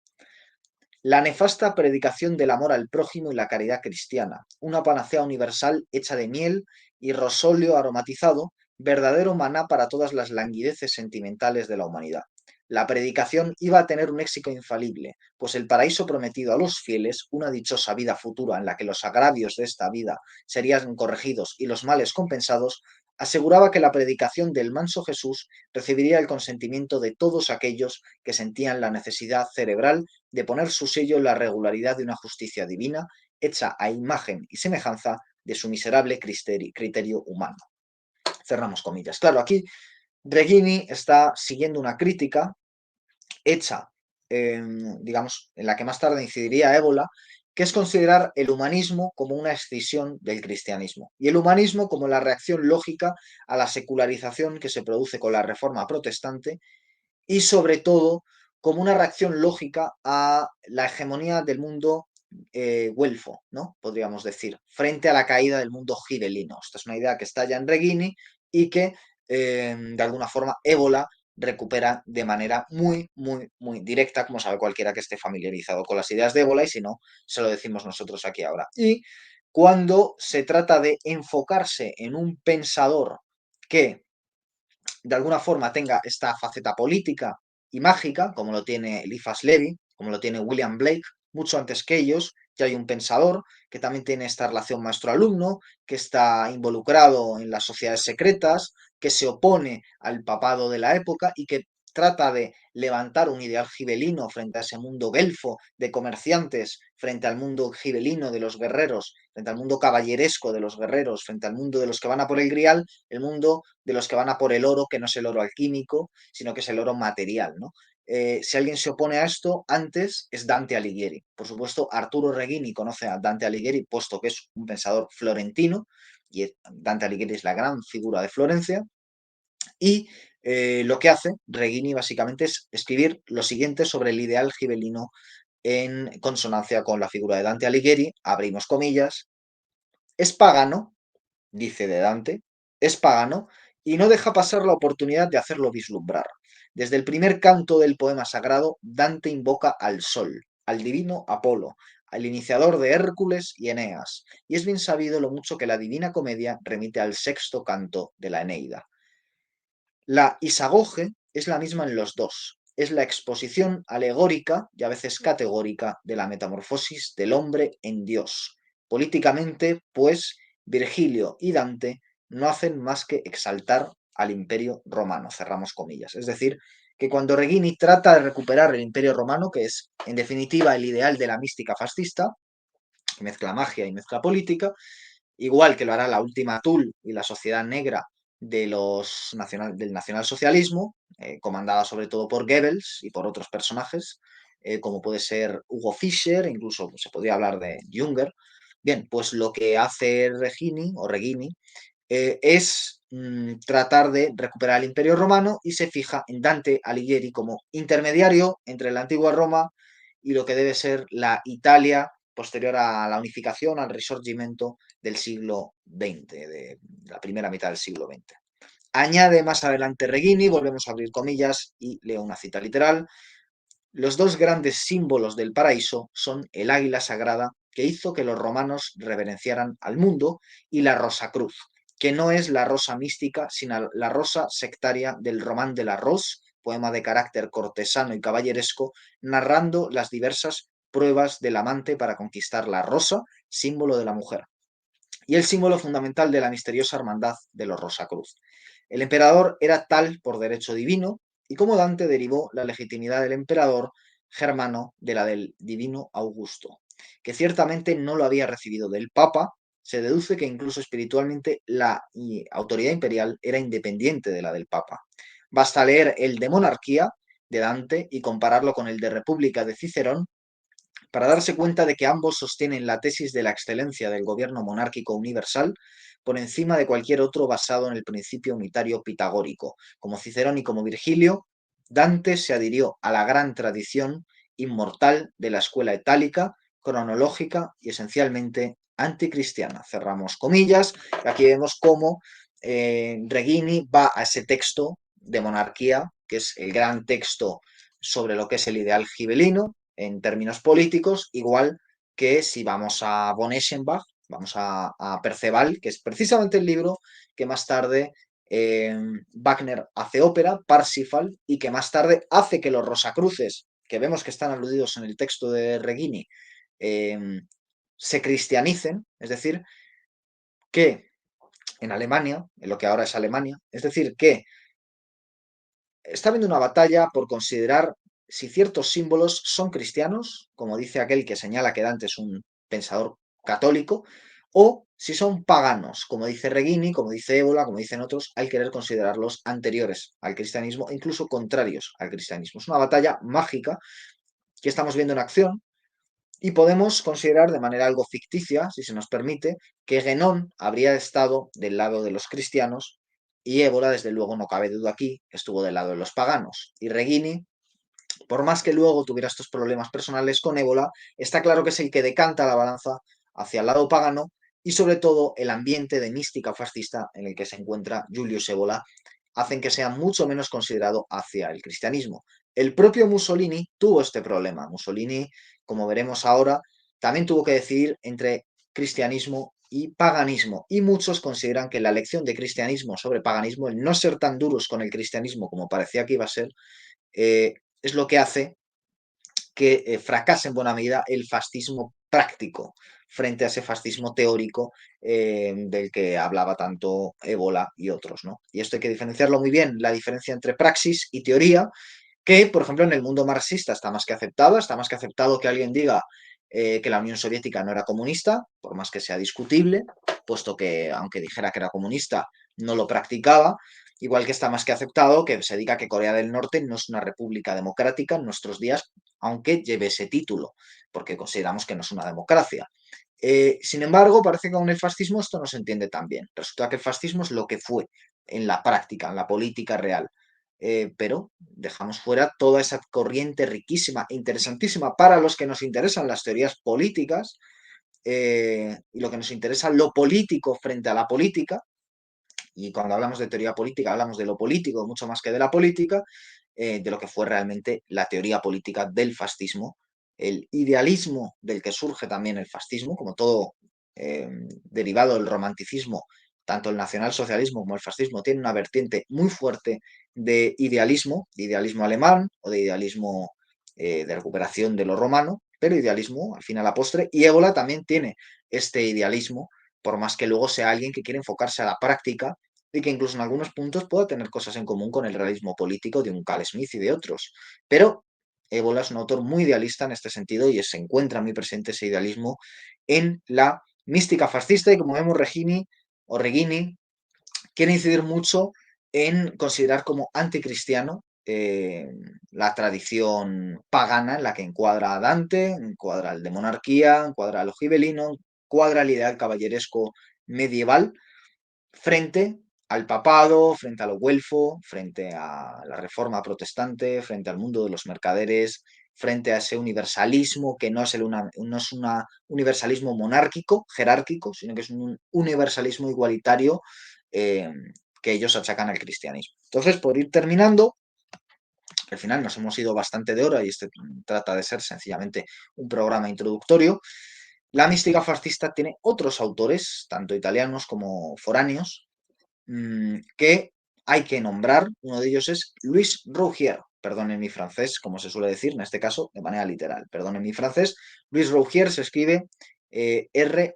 La nefasta predicación del amor al prójimo y la caridad cristiana, una panacea universal hecha de miel y rosóleo aromatizado, verdadero maná para todas las languideces sentimentales de la humanidad. La predicación iba a tener un éxito infalible, pues el paraíso prometido a los fieles, una dichosa vida futura en la que los agravios de esta vida serían corregidos y los males compensados, aseguraba que la predicación del manso Jesús recibiría el consentimiento de todos aquellos que sentían la necesidad cerebral de poner su sello en la regularidad de una justicia divina, hecha a imagen y semejanza de su miserable criterio humano. Cerramos comillas. Claro, aquí Reghini está siguiendo una crítica hecha, digamos, en la que más tarde incidiría Ébola, que es considerar el humanismo como una escisión del cristianismo y el humanismo como la reacción lógica a la secularización que se produce con la reforma protestante, y sobre todo como una reacción lógica a la hegemonía del mundo güelfo, ¿no? Podríamos decir, frente a la caída del mundo gibelino. Esta es una idea que está ya en Reghini y que de alguna forma Ébola recupera de manera muy, muy, muy directa, como sabe cualquiera que esté familiarizado con las ideas de Ébola, y si no, se lo decimos nosotros aquí ahora. Y cuando se trata de enfocarse en un pensador que de alguna forma tenga esta faceta política y mágica, como lo tiene Eliphas Levi, como lo tiene William Blake, mucho antes que ellos, ya hay un pensador que también tiene esta relación maestro-alumno, que está involucrado en las sociedades secretas, que se opone al papado de la época y que trata de levantar un ideal gibelino frente a ese mundo guelfo de comerciantes, frente al mundo gibelino de los guerreros, frente al mundo caballeresco de los guerreros, frente al mundo de los que van a por el grial, el mundo de los que van a por el oro, que no es el oro alquímico, sino que es el oro material, ¿no? Si alguien se opone a esto, antes es Dante Alighieri. Por supuesto, Arturo Reghini conoce a Dante Alighieri, puesto que es un pensador florentino, y Dante Alighieri es la gran figura de Florencia, y lo que hace Reghini básicamente es escribir lo siguiente sobre el ideal gibelino en consonancia con la figura de Dante Alighieri, abrimos comillas, es pagano, dice de Dante, es pagano y no deja pasar la oportunidad de hacerlo vislumbrar. Desde el primer canto del poema sagrado, Dante invoca al sol, al divino Apolo, al iniciador de Hércules y Eneas, y es bien sabido lo mucho que la Divina Comedia remite al sexto canto de la Eneida. La isagoge es la misma en los dos, es la exposición alegórica y a veces categórica de la metamorfosis del hombre en Dios. Políticamente, pues, Virgilio y Dante no hacen más que exaltar al imperio romano, cerramos comillas. Es decir, que cuando Regini trata de recuperar el imperio romano, que es en definitiva el ideal de la mística fascista, mezcla magia y mezcla política, igual que lo hará la última Tul y la sociedad negra del nacionalsocialismo, comandada sobre todo por Goebbels y por otros personajes, como puede ser Hugo Fischer, incluso se podría hablar de Junger. Bien, pues lo que hace Regini es tratar de recuperar el Imperio Romano y se fija en Dante Alighieri como intermediario entre la antigua Roma y lo que debe ser la Italia posterior a la unificación, al Risorgimento del siglo XX, de la primera mitad del siglo XX. Añade más adelante Regini, volvemos a abrir comillas y leo una cita literal. Los dos grandes símbolos del paraíso son el águila sagrada que hizo que los romanos reverenciaran al mundo y la rosa cruz, que no es la rosa mística, sino la rosa sectaria del Román de la Ros, poema de carácter cortesano y caballeresco, narrando las diversas pruebas del amante para conquistar la rosa, símbolo de la mujer, y el símbolo fundamental de la misteriosa hermandad de los Rosacruz. El emperador era tal por derecho divino, y como Dante derivó la legitimidad del emperador germano de la del divino Augusto, que ciertamente no lo había recibido del Papa, se deduce que incluso espiritualmente la autoridad imperial era independiente de la del Papa. Basta leer el de monarquía de Dante y compararlo con el de república de Cicerón para darse cuenta de que ambos sostienen la tesis de la excelencia del gobierno monárquico universal por encima de cualquier otro basado en el principio unitario pitagórico. Como Cicerón y como Virgilio, Dante se adhirió a la gran tradición inmortal de la escuela itálica, cronológica y esencialmente anticristiana. Cerramos comillas. Aquí vemos cómo Regini va a ese texto de monarquía, que es el gran texto sobre lo que es el ideal gibelino, en términos políticos, igual que si vamos a von Eschenbach, vamos a Perceval, que es precisamente el libro que más tarde Wagner hace ópera, Parsifal, y que más tarde hace que los Rosacruces, que vemos que están aludidos en el texto de Regini, se cristianicen, es decir, que en Alemania, en lo que ahora es Alemania, es decir, que está habiendo una batalla por considerar si ciertos símbolos son cristianos, como dice aquel que señala que Dante es un pensador católico, o si son paganos, como dice Regini, como dice Évola, como dicen otros, al querer considerarlos anteriores al cristianismo, incluso contrarios al cristianismo. Es una batalla mágica que estamos viendo en acción y podemos considerar de manera algo ficticia, si se nos permite, que Genón habría estado del lado de los cristianos y Évola, desde luego, no cabe duda aquí, estuvo del lado de los paganos. Y Regini, por más que luego tuviera estos problemas personales con Évola, está claro que es el que decanta la balanza hacia el lado pagano y sobre todo el ambiente de mística fascista en el que se encuentra Julius Évola hacen que sea mucho menos considerado hacia el cristianismo. El propio Mussolini tuvo este problema. Mussolini, como veremos ahora, también tuvo que decidir entre cristianismo y paganismo. Y muchos consideran que la elección de cristianismo sobre paganismo, el no ser tan duros con el cristianismo como parecía que iba a ser, es lo que hace que fracase en buena medida el fascismo práctico frente a ese fascismo teórico del que hablaba tanto Évola y otros, ¿no? Y esto hay que diferenciarlo muy bien, la diferencia entre praxis y teoría, que, por ejemplo, en el mundo marxista está más que aceptado que alguien diga que la Unión Soviética no era comunista, por más que sea discutible, puesto que, aunque dijera que era comunista, no lo practicaba, igual que está más que aceptado que se diga que Corea del Norte no es una república democrática en nuestros días, aunque lleve ese título, porque consideramos que no es una democracia. Sin embargo, parece que con el fascismo esto no se entiende tan bien. Resulta que el fascismo es lo que fue en la práctica, en la política real. Pero dejamos fuera toda esa corriente riquísima e interesantísima para los que nos interesan las teorías políticas y lo que nos interesa lo político frente a la política. Y cuando hablamos de teoría política, hablamos de lo político mucho más que de la política. de lo que fue realmente la teoría política del fascismo, el idealismo del que surge también el fascismo, como todo derivado del romanticismo, tanto el nacionalsocialismo como el fascismo tiene una vertiente muy fuerte de idealismo alemán o de idealismo de recuperación de lo romano, pero idealismo al fin a la postre, y Ébola también tiene este idealismo, por más que luego sea alguien que quiere enfocarse a la práctica y que incluso en algunos puntos pueda tener cosas en común con el realismo político de un Carl Smith y de otros. Pero Ébola es un autor muy idealista en este sentido y se encuentra muy presente ese idealismo en la mística fascista y como vemos Regini quiere incidir mucho en considerar como anticristiano la tradición pagana en la que encuadra a Dante, encuadra el de monarquía, encuadra a lo gibelino, encuadra el ideal caballeresco medieval frente al papado, frente a lo güelfo, frente a la reforma protestante, frente al mundo de los mercaderes, frente a ese universalismo que no es, no es un universalismo monárquico, jerárquico, sino que es un universalismo igualitario eh, que ellos achacan al cristianismo. Entonces, por ir terminando, al final nos hemos ido bastante de hora y este trata de ser sencillamente un programa introductorio. La mística fascista tiene otros autores, tanto italianos como foráneos, que hay que nombrar. Uno de ellos es Luis Rougier, perdonen mi francés, como se suele decir, en este caso de manera literal, perdonen mi francés. Luis Rougier se escribe Rougier,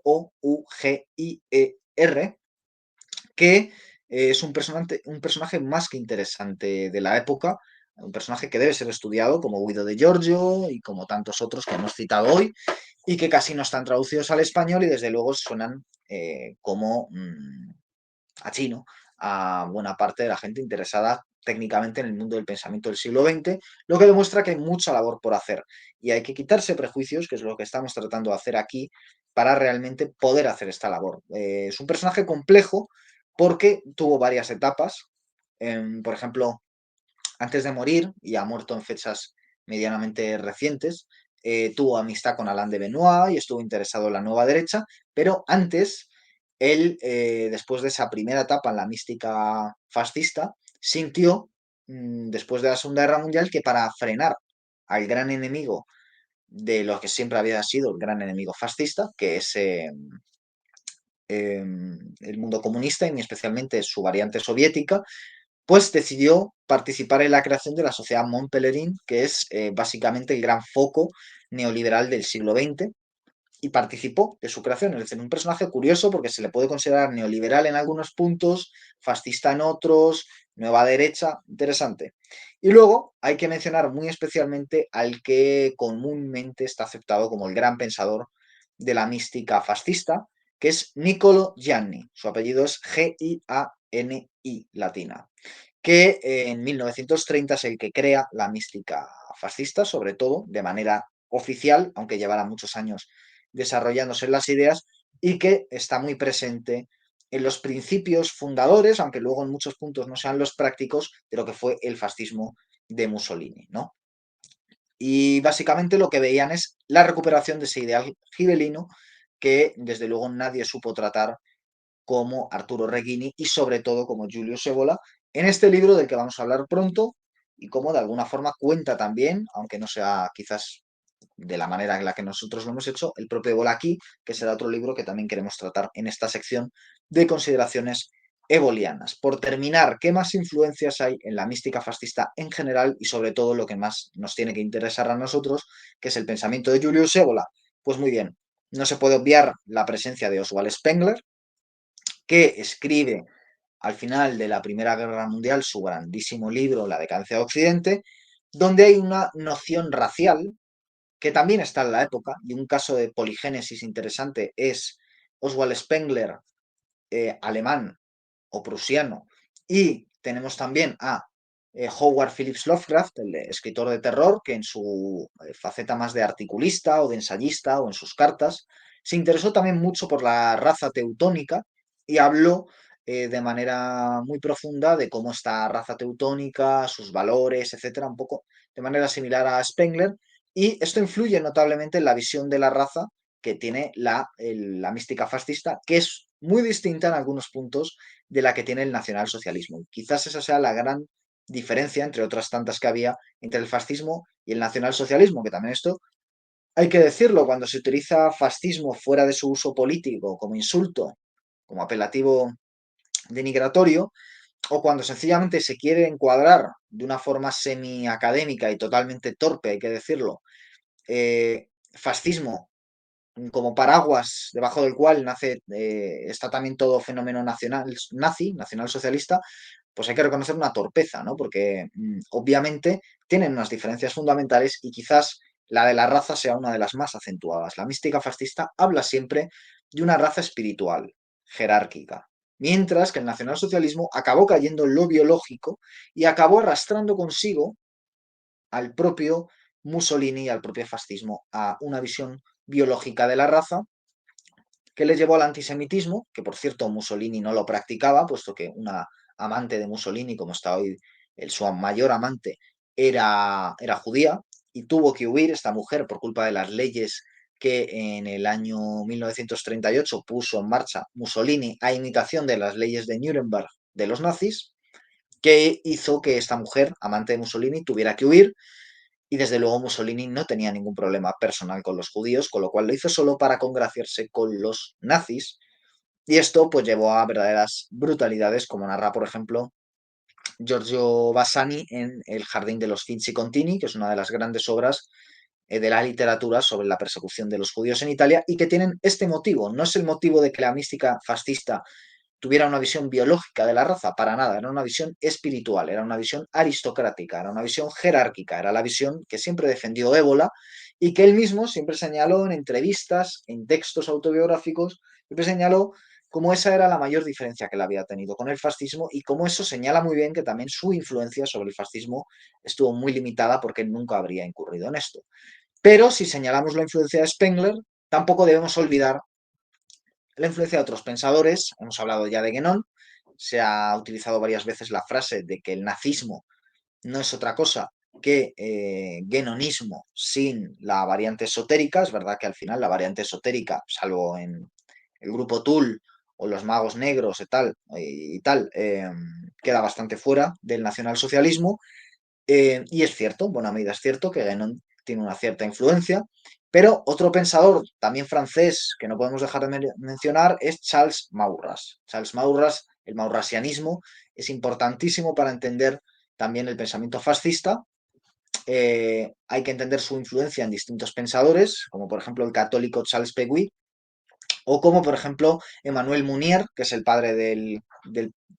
que es un personaje más que interesante de la época, un personaje que debe ser estudiado como Guido de Giorgio y como tantos otros que hemos citado hoy y que casi no están traducidos al español y desde luego suenan como a chino a buena parte de la gente interesada técnicamente en el mundo del pensamiento del siglo XX, lo que demuestra que hay mucha labor por hacer y hay que quitarse prejuicios, que es lo que estamos tratando de hacer aquí, para realmente poder hacer esta labor. Es un personaje complejo porque tuvo varias etapas. Por ejemplo, antes de morir, y ha muerto en fechas medianamente recientes, tuvo amistad con Alain de Benoit y estuvo interesado en la nueva derecha, pero antes, él, después de esa primera etapa en la mística fascista, sintió, después de la Segunda Guerra Mundial, que para frenar al gran enemigo de lo que siempre había sido el gran enemigo fascista, que es el mundo comunista y especialmente su variante soviética, pues decidió participar en la creación de la Sociedad Mont Pelerin, que es básicamente el gran foco neoliberal del siglo XX, y participó de su creación. Es decir, un personaje curioso porque se le puede considerar neoliberal en algunos puntos, fascista en otros, nueva derecha, interesante. Y luego hay que mencionar muy especialmente al que comúnmente está aceptado como el gran pensador de la mística fascista, que es Niccolo Gianni. Su apellido es Gianni latina, que en 1930 es el que crea la mística fascista, sobre todo de manera oficial, aunque llevará muchos años desarrollándose las ideas, y que está muy presente en los principios fundadores, aunque luego en muchos puntos no sean los prácticos, de lo que fue el fascismo de Mussolini, ¿no? Y básicamente lo que veían es la recuperación de ese ideal gibelino que desde luego nadie supo tratar como Arturo Regini y sobre todo como Giulio Cévola en este libro del que vamos a hablar pronto y como de alguna forma cuenta también, aunque no sea quizás de la manera en la que nosotros lo hemos hecho, el propio Ébola aquí, que será otro libro que también queremos tratar en esta sección de consideraciones ebolianas. Por terminar, ¿qué más influencias hay en la mística fascista en general y sobre todo lo que más nos tiene que interesar a nosotros, que es el pensamiento de Julius Evola? Pues muy bien, no se puede obviar la presencia de Oswald Spengler, que escribe al final de la Primera Guerra Mundial su grandísimo libro La decadencia de Occidente, donde hay una noción racial que también está en la época, y un caso de poligénesis interesante es Oswald Spengler, alemán o prusiano, y tenemos también a Howard Phillips Lovecraft, el escritor de terror, que en su faceta más de articulista o de ensayista o en sus cartas, se interesó también mucho por la raza teutónica y habló de manera muy profunda de cómo esta raza teutónica, sus valores, etcétera, un poco de manera similar a Spengler, y esto influye notablemente en la visión de la raza que tiene la mística fascista, que es muy distinta en algunos puntos de la que tiene el nacionalsocialismo. Quizás esa sea la gran diferencia, entre otras tantas que había, entre el fascismo y el nacionalsocialismo, que también esto hay que decirlo, cuando se utiliza fascismo fuera de su uso político como insulto, como apelativo denigratorio, o cuando sencillamente se quiere encuadrar de una forma semi-académica y totalmente torpe, hay que decirlo, fascismo como paraguas debajo del cual está también todo fenómeno nacional, nazi, nacional socialista, pues hay que reconocer una torpeza, ¿no? Porque obviamente tienen unas diferencias fundamentales y quizás la de la raza sea una de las más acentuadas. La mística fascista habla siempre de una raza espiritual, jerárquica, mientras que el nacionalsocialismo acabó cayendo en lo biológico y acabó arrastrando consigo al propio Mussolini y al propio fascismo a una visión biológica de la raza que le llevó al antisemitismo, que por cierto Mussolini no lo practicaba, puesto que una amante de Mussolini, como está hoy su mayor amante, era judía y tuvo que huir esta mujer por culpa de las leyes que en el año 1938 puso en marcha Mussolini a imitación de las leyes de Nuremberg de los nazis, que hizo que esta mujer, amante de Mussolini, tuviera que huir y desde luego Mussolini no tenía ningún problema personal con los judíos, con lo cual lo hizo solo para congraciarse con los nazis. Y esto pues llevó a verdaderas brutalidades, como narra, por ejemplo, Giorgio Bassani en El jardín de los Finzi Contini, que es una de las grandes obras de la literatura sobre la persecución de los judíos en Italia y que tienen este motivo. No es el motivo de que la mística fascista tuviera una visión biológica de la raza, para nada, era una visión espiritual, era una visión aristocrática, era una visión jerárquica, era la visión que siempre defendió Ébola y que él mismo siempre señaló en entrevistas, en textos autobiográficos, siempre señaló cómo esa era la mayor diferencia que él había tenido con el fascismo y cómo eso señala muy bien que también su influencia sobre el fascismo estuvo muy limitada porque él nunca habría incurrido en esto. Pero si señalamos la influencia de Spengler, tampoco debemos olvidar la influencia de otros pensadores. Hemos hablado ya de Guénon, se ha utilizado varias veces la frase de que el nazismo no es otra cosa que guénonismo sin la variante esotérica. Es verdad que al final la variante esotérica, salvo en el grupo Tool o los magos negros y tal, queda bastante fuera del nacionalsocialismo. Y es cierto, buena medida es cierto que Guénon tiene una cierta influencia, pero otro pensador, también francés, que no podemos dejar de mencionar, es Charles Maurras. Charles Maurras, el maurrasianismo, es importantísimo para entender también el pensamiento fascista. Hay que entender su influencia en distintos pensadores, como por ejemplo el católico Charles Péguy, o como, por ejemplo, Emmanuel Mounier, que es el padre del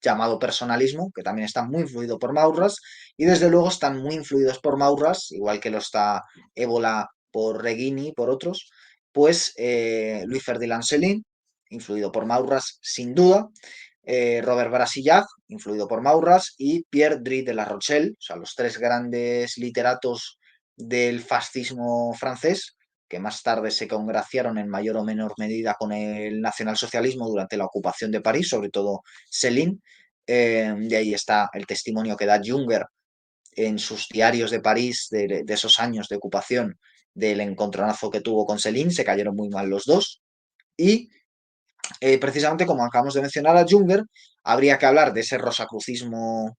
llamado personalismo, que también está muy influido por Maurras, y desde luego están muy influidos por Maurras, igual que lo está Ébola por Reguini y por otros, pues Louis Ferdinand Céline, influido por Maurras sin duda, Robert Brasillach, influido por Maurras, y Pierre Drie de la Rochelle, o sea, los tres grandes literatos del fascismo francés, que más tarde se congraciaron en mayor o menor medida con el nacionalsocialismo durante la ocupación de París, sobre todo Céline. De ahí está el testimonio que da Junger en sus diarios de París de esos años de ocupación, del encontronazo que tuvo con Céline, se cayeron muy mal los dos. Y precisamente como acabamos de mencionar a Junger, habría que hablar de ese rosacrucismo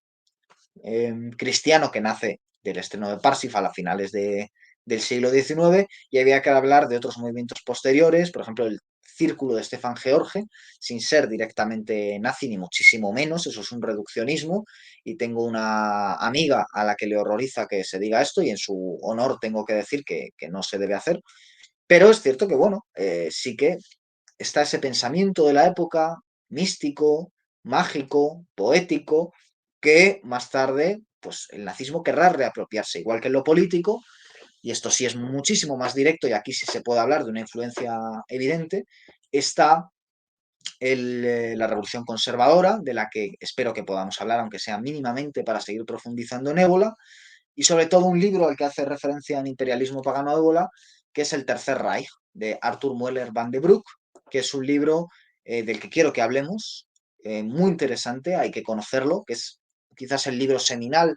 cristiano que nace del estreno de Parsifal a finales del siglo XIX, y había que hablar de otros movimientos posteriores, por ejemplo, el Círculo de Stefan George, sin ser directamente nazi ni muchísimo menos, eso es un reduccionismo, y tengo una amiga a la que le horroriza que se diga esto, y en su honor tengo que decir que no se debe hacer, pero es cierto que, bueno, sí que está ese pensamiento de la época, místico, mágico, poético, que más tarde, pues el nazismo querrá reapropiarse, igual que en lo político, y esto sí es muchísimo más directo, y aquí sí se puede hablar de una influencia evidente, está la revolución conservadora, de la que espero que podamos hablar, aunque sea mínimamente, para seguir profundizando en Ébola, y sobre todo un libro al que hace referencia en Imperialismo Pagano Ébola, que es El Tercer Reich, de Arthur Mueller van de Broek, que es un libro del que quiero que hablemos, muy interesante, hay que conocerlo, que es quizás el libro seminal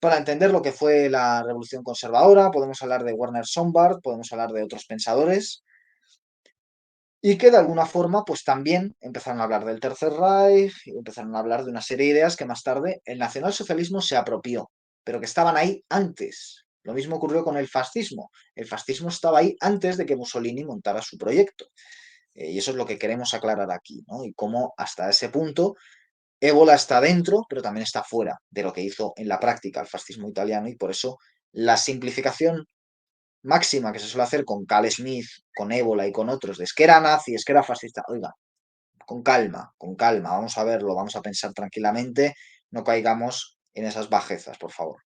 para entender lo que fue la Revolución Conservadora. Podemos hablar de Werner Sombart, podemos hablar de otros pensadores, y que de alguna forma pues también empezaron a hablar del Tercer Reich y empezaron a hablar de una serie de ideas que más tarde el nacionalsocialismo se apropió, pero que estaban ahí antes. Lo mismo ocurrió con el fascismo. El fascismo estaba ahí antes de que Mussolini montara su proyecto. Y eso es lo que queremos aclarar aquí, ¿no? Y cómo hasta ese punto Ébola está dentro, pero también está fuera de lo que hizo en la práctica el fascismo italiano y por eso la simplificación máxima que se suele hacer con Carl Smith, con Ébola y con otros, de es que era nazi, es que era fascista. Oiga, con calma, vamos a verlo, vamos a pensar tranquilamente, no caigamos en esas bajezas, por favor.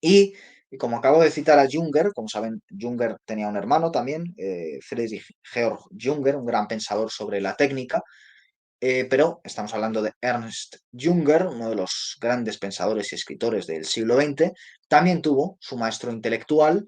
Y como acabo de citar a Junger, como saben, Junger tenía un hermano también, Friedrich Georg Junger, un gran pensador sobre la técnica, pero estamos hablando de Ernst Junger, uno de los grandes pensadores y escritores del siglo XX. También tuvo su maestro intelectual,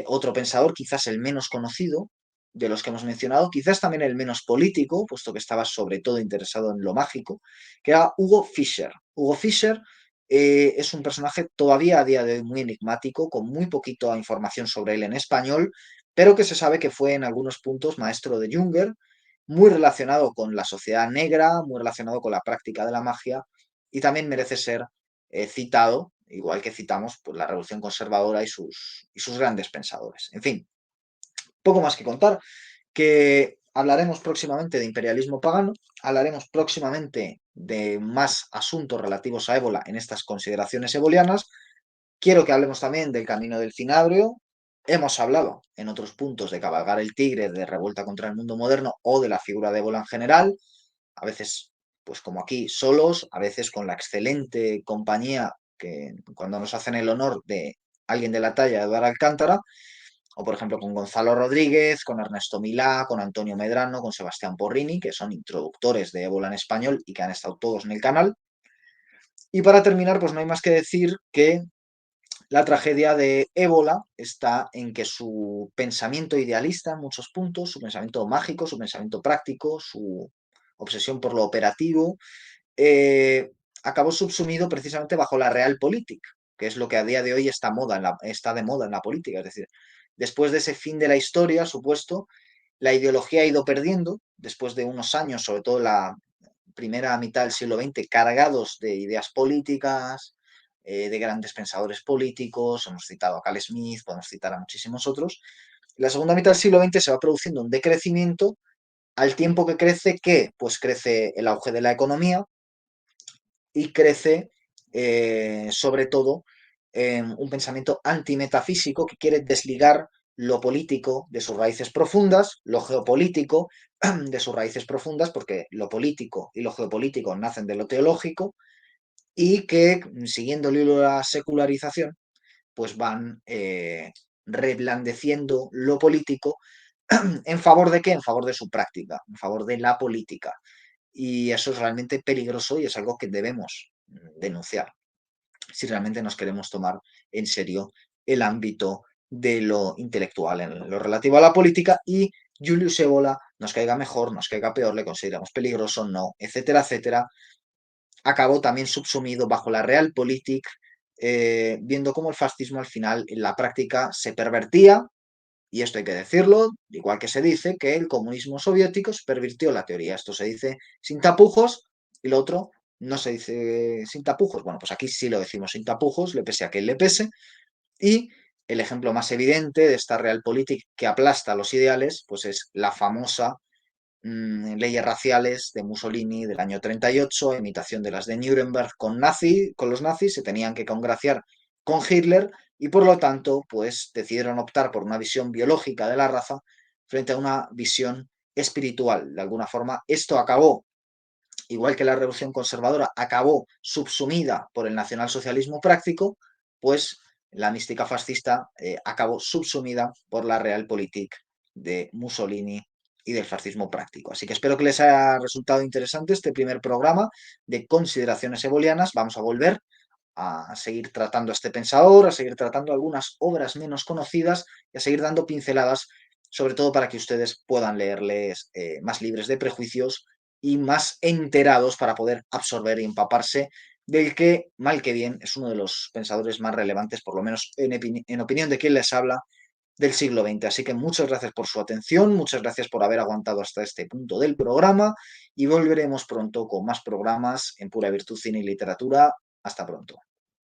otro pensador, quizás el menos conocido de los que hemos mencionado, quizás también el menos político, puesto que estaba sobre todo interesado en lo mágico, que era Hugo Fischer. Hugo Fischer es un personaje todavía a día de hoy muy enigmático, con muy poquita información sobre él en español, pero que se sabe que fue en algunos puntos maestro de Junger, muy relacionado con la sociedad negra, muy relacionado con la práctica de la magia y también merece ser citado, igual que citamos pues, la Revolución Conservadora y sus grandes pensadores. En fin, poco más que contar, que hablaremos próximamente de imperialismo pagano, hablaremos próximamente de más asuntos relativos a ébola en estas consideraciones ebolianas. Quiero que hablemos también del camino del cinabrio. Hemos hablado en otros puntos de cabalgar el tigre, de revuelta contra el mundo moderno o de la figura de ébola en general. A veces, pues como aquí, solos, a veces con la excelente compañía que cuando nos hacen el honor de alguien de la talla de Eduardo Alcántara, o por ejemplo con Gonzalo Rodríguez, con Ernesto Milá, con Antonio Medrano, con Sebastián Porrini, que son introductores de ébola en español y que han estado todos en el canal. Y para terminar, pues no hay más que decir que la tragedia de Ébola está en que su pensamiento idealista en muchos puntos, su pensamiento mágico, su pensamiento práctico, su obsesión por lo operativo, eh, acabó subsumido precisamente bajo la realpolitik, que es lo que a día de hoy está de moda en la política. Es decir, después de ese fin de la historia, supuesto, la ideología ha ido perdiendo, después de unos años, sobre todo la primera mitad del siglo XX, cargados de ideas políticas, de grandes pensadores políticos, hemos citado a Carl Smith, podemos citar a muchísimos otros. La segunda mitad del siglo XX se va produciendo un decrecimiento al tiempo que crece, ¿qué? Pues crece el auge de la economía y crece sobre todo un pensamiento antimetafísico que quiere desligar lo político de sus raíces profundas, lo geopolítico de sus raíces profundas, porque lo político y lo geopolítico nacen de lo teológico y que, siguiendo el hilo de la secularización, pues van reblandeciendo lo político en favor de qué, en favor de su práctica, en favor de la política. Y eso es realmente peligroso y es algo que debemos denunciar si realmente nos queremos tomar en serio el ámbito de lo intelectual en lo relativo a la política y Julius Evola nos caiga mejor, nos caiga peor, le consideramos peligroso, no, etcétera, etcétera, acabó también subsumido bajo la Realpolitik, viendo cómo el fascismo al final en la práctica se pervertía, y esto hay que decirlo, igual que se dice que el comunismo soviético pervirtió la teoría. Esto se dice sin tapujos y lo otro no se dice sin tapujos. Bueno, pues aquí sí lo decimos sin tapujos, le pese a quien le pese. Y el ejemplo más evidente de esta realpolitik que aplasta los ideales, pues es la famosa leyes raciales de Mussolini del año 38, a imitación de las de Nuremberg con los nazis, se tenían que congraciar con Hitler y por lo tanto pues decidieron optar por una visión biológica de la raza frente a una visión espiritual. De alguna forma, esto acabó, igual que la revolución conservadora acabó subsumida por el nacionalsocialismo práctico, pues la mística fascista acabó subsumida por la realpolitik de Mussolini y del fascismo práctico. Así que espero que les haya resultado interesante este primer programa de consideraciones ebolianas. Vamos a volver a seguir tratando a este pensador, a seguir tratando algunas obras menos conocidas y a seguir dando pinceladas, sobre todo para que ustedes puedan leerles más libres de prejuicios y más enterados para poder absorber y empaparse del que, mal que bien, es uno de los pensadores más relevantes, por lo menos en opinión de quien les habla, del siglo XX. Así que muchas gracias por su atención, muchas gracias por haber aguantado hasta este punto del programa y volveremos pronto con más programas en Pura Virtud, Cine y Literatura. Hasta pronto.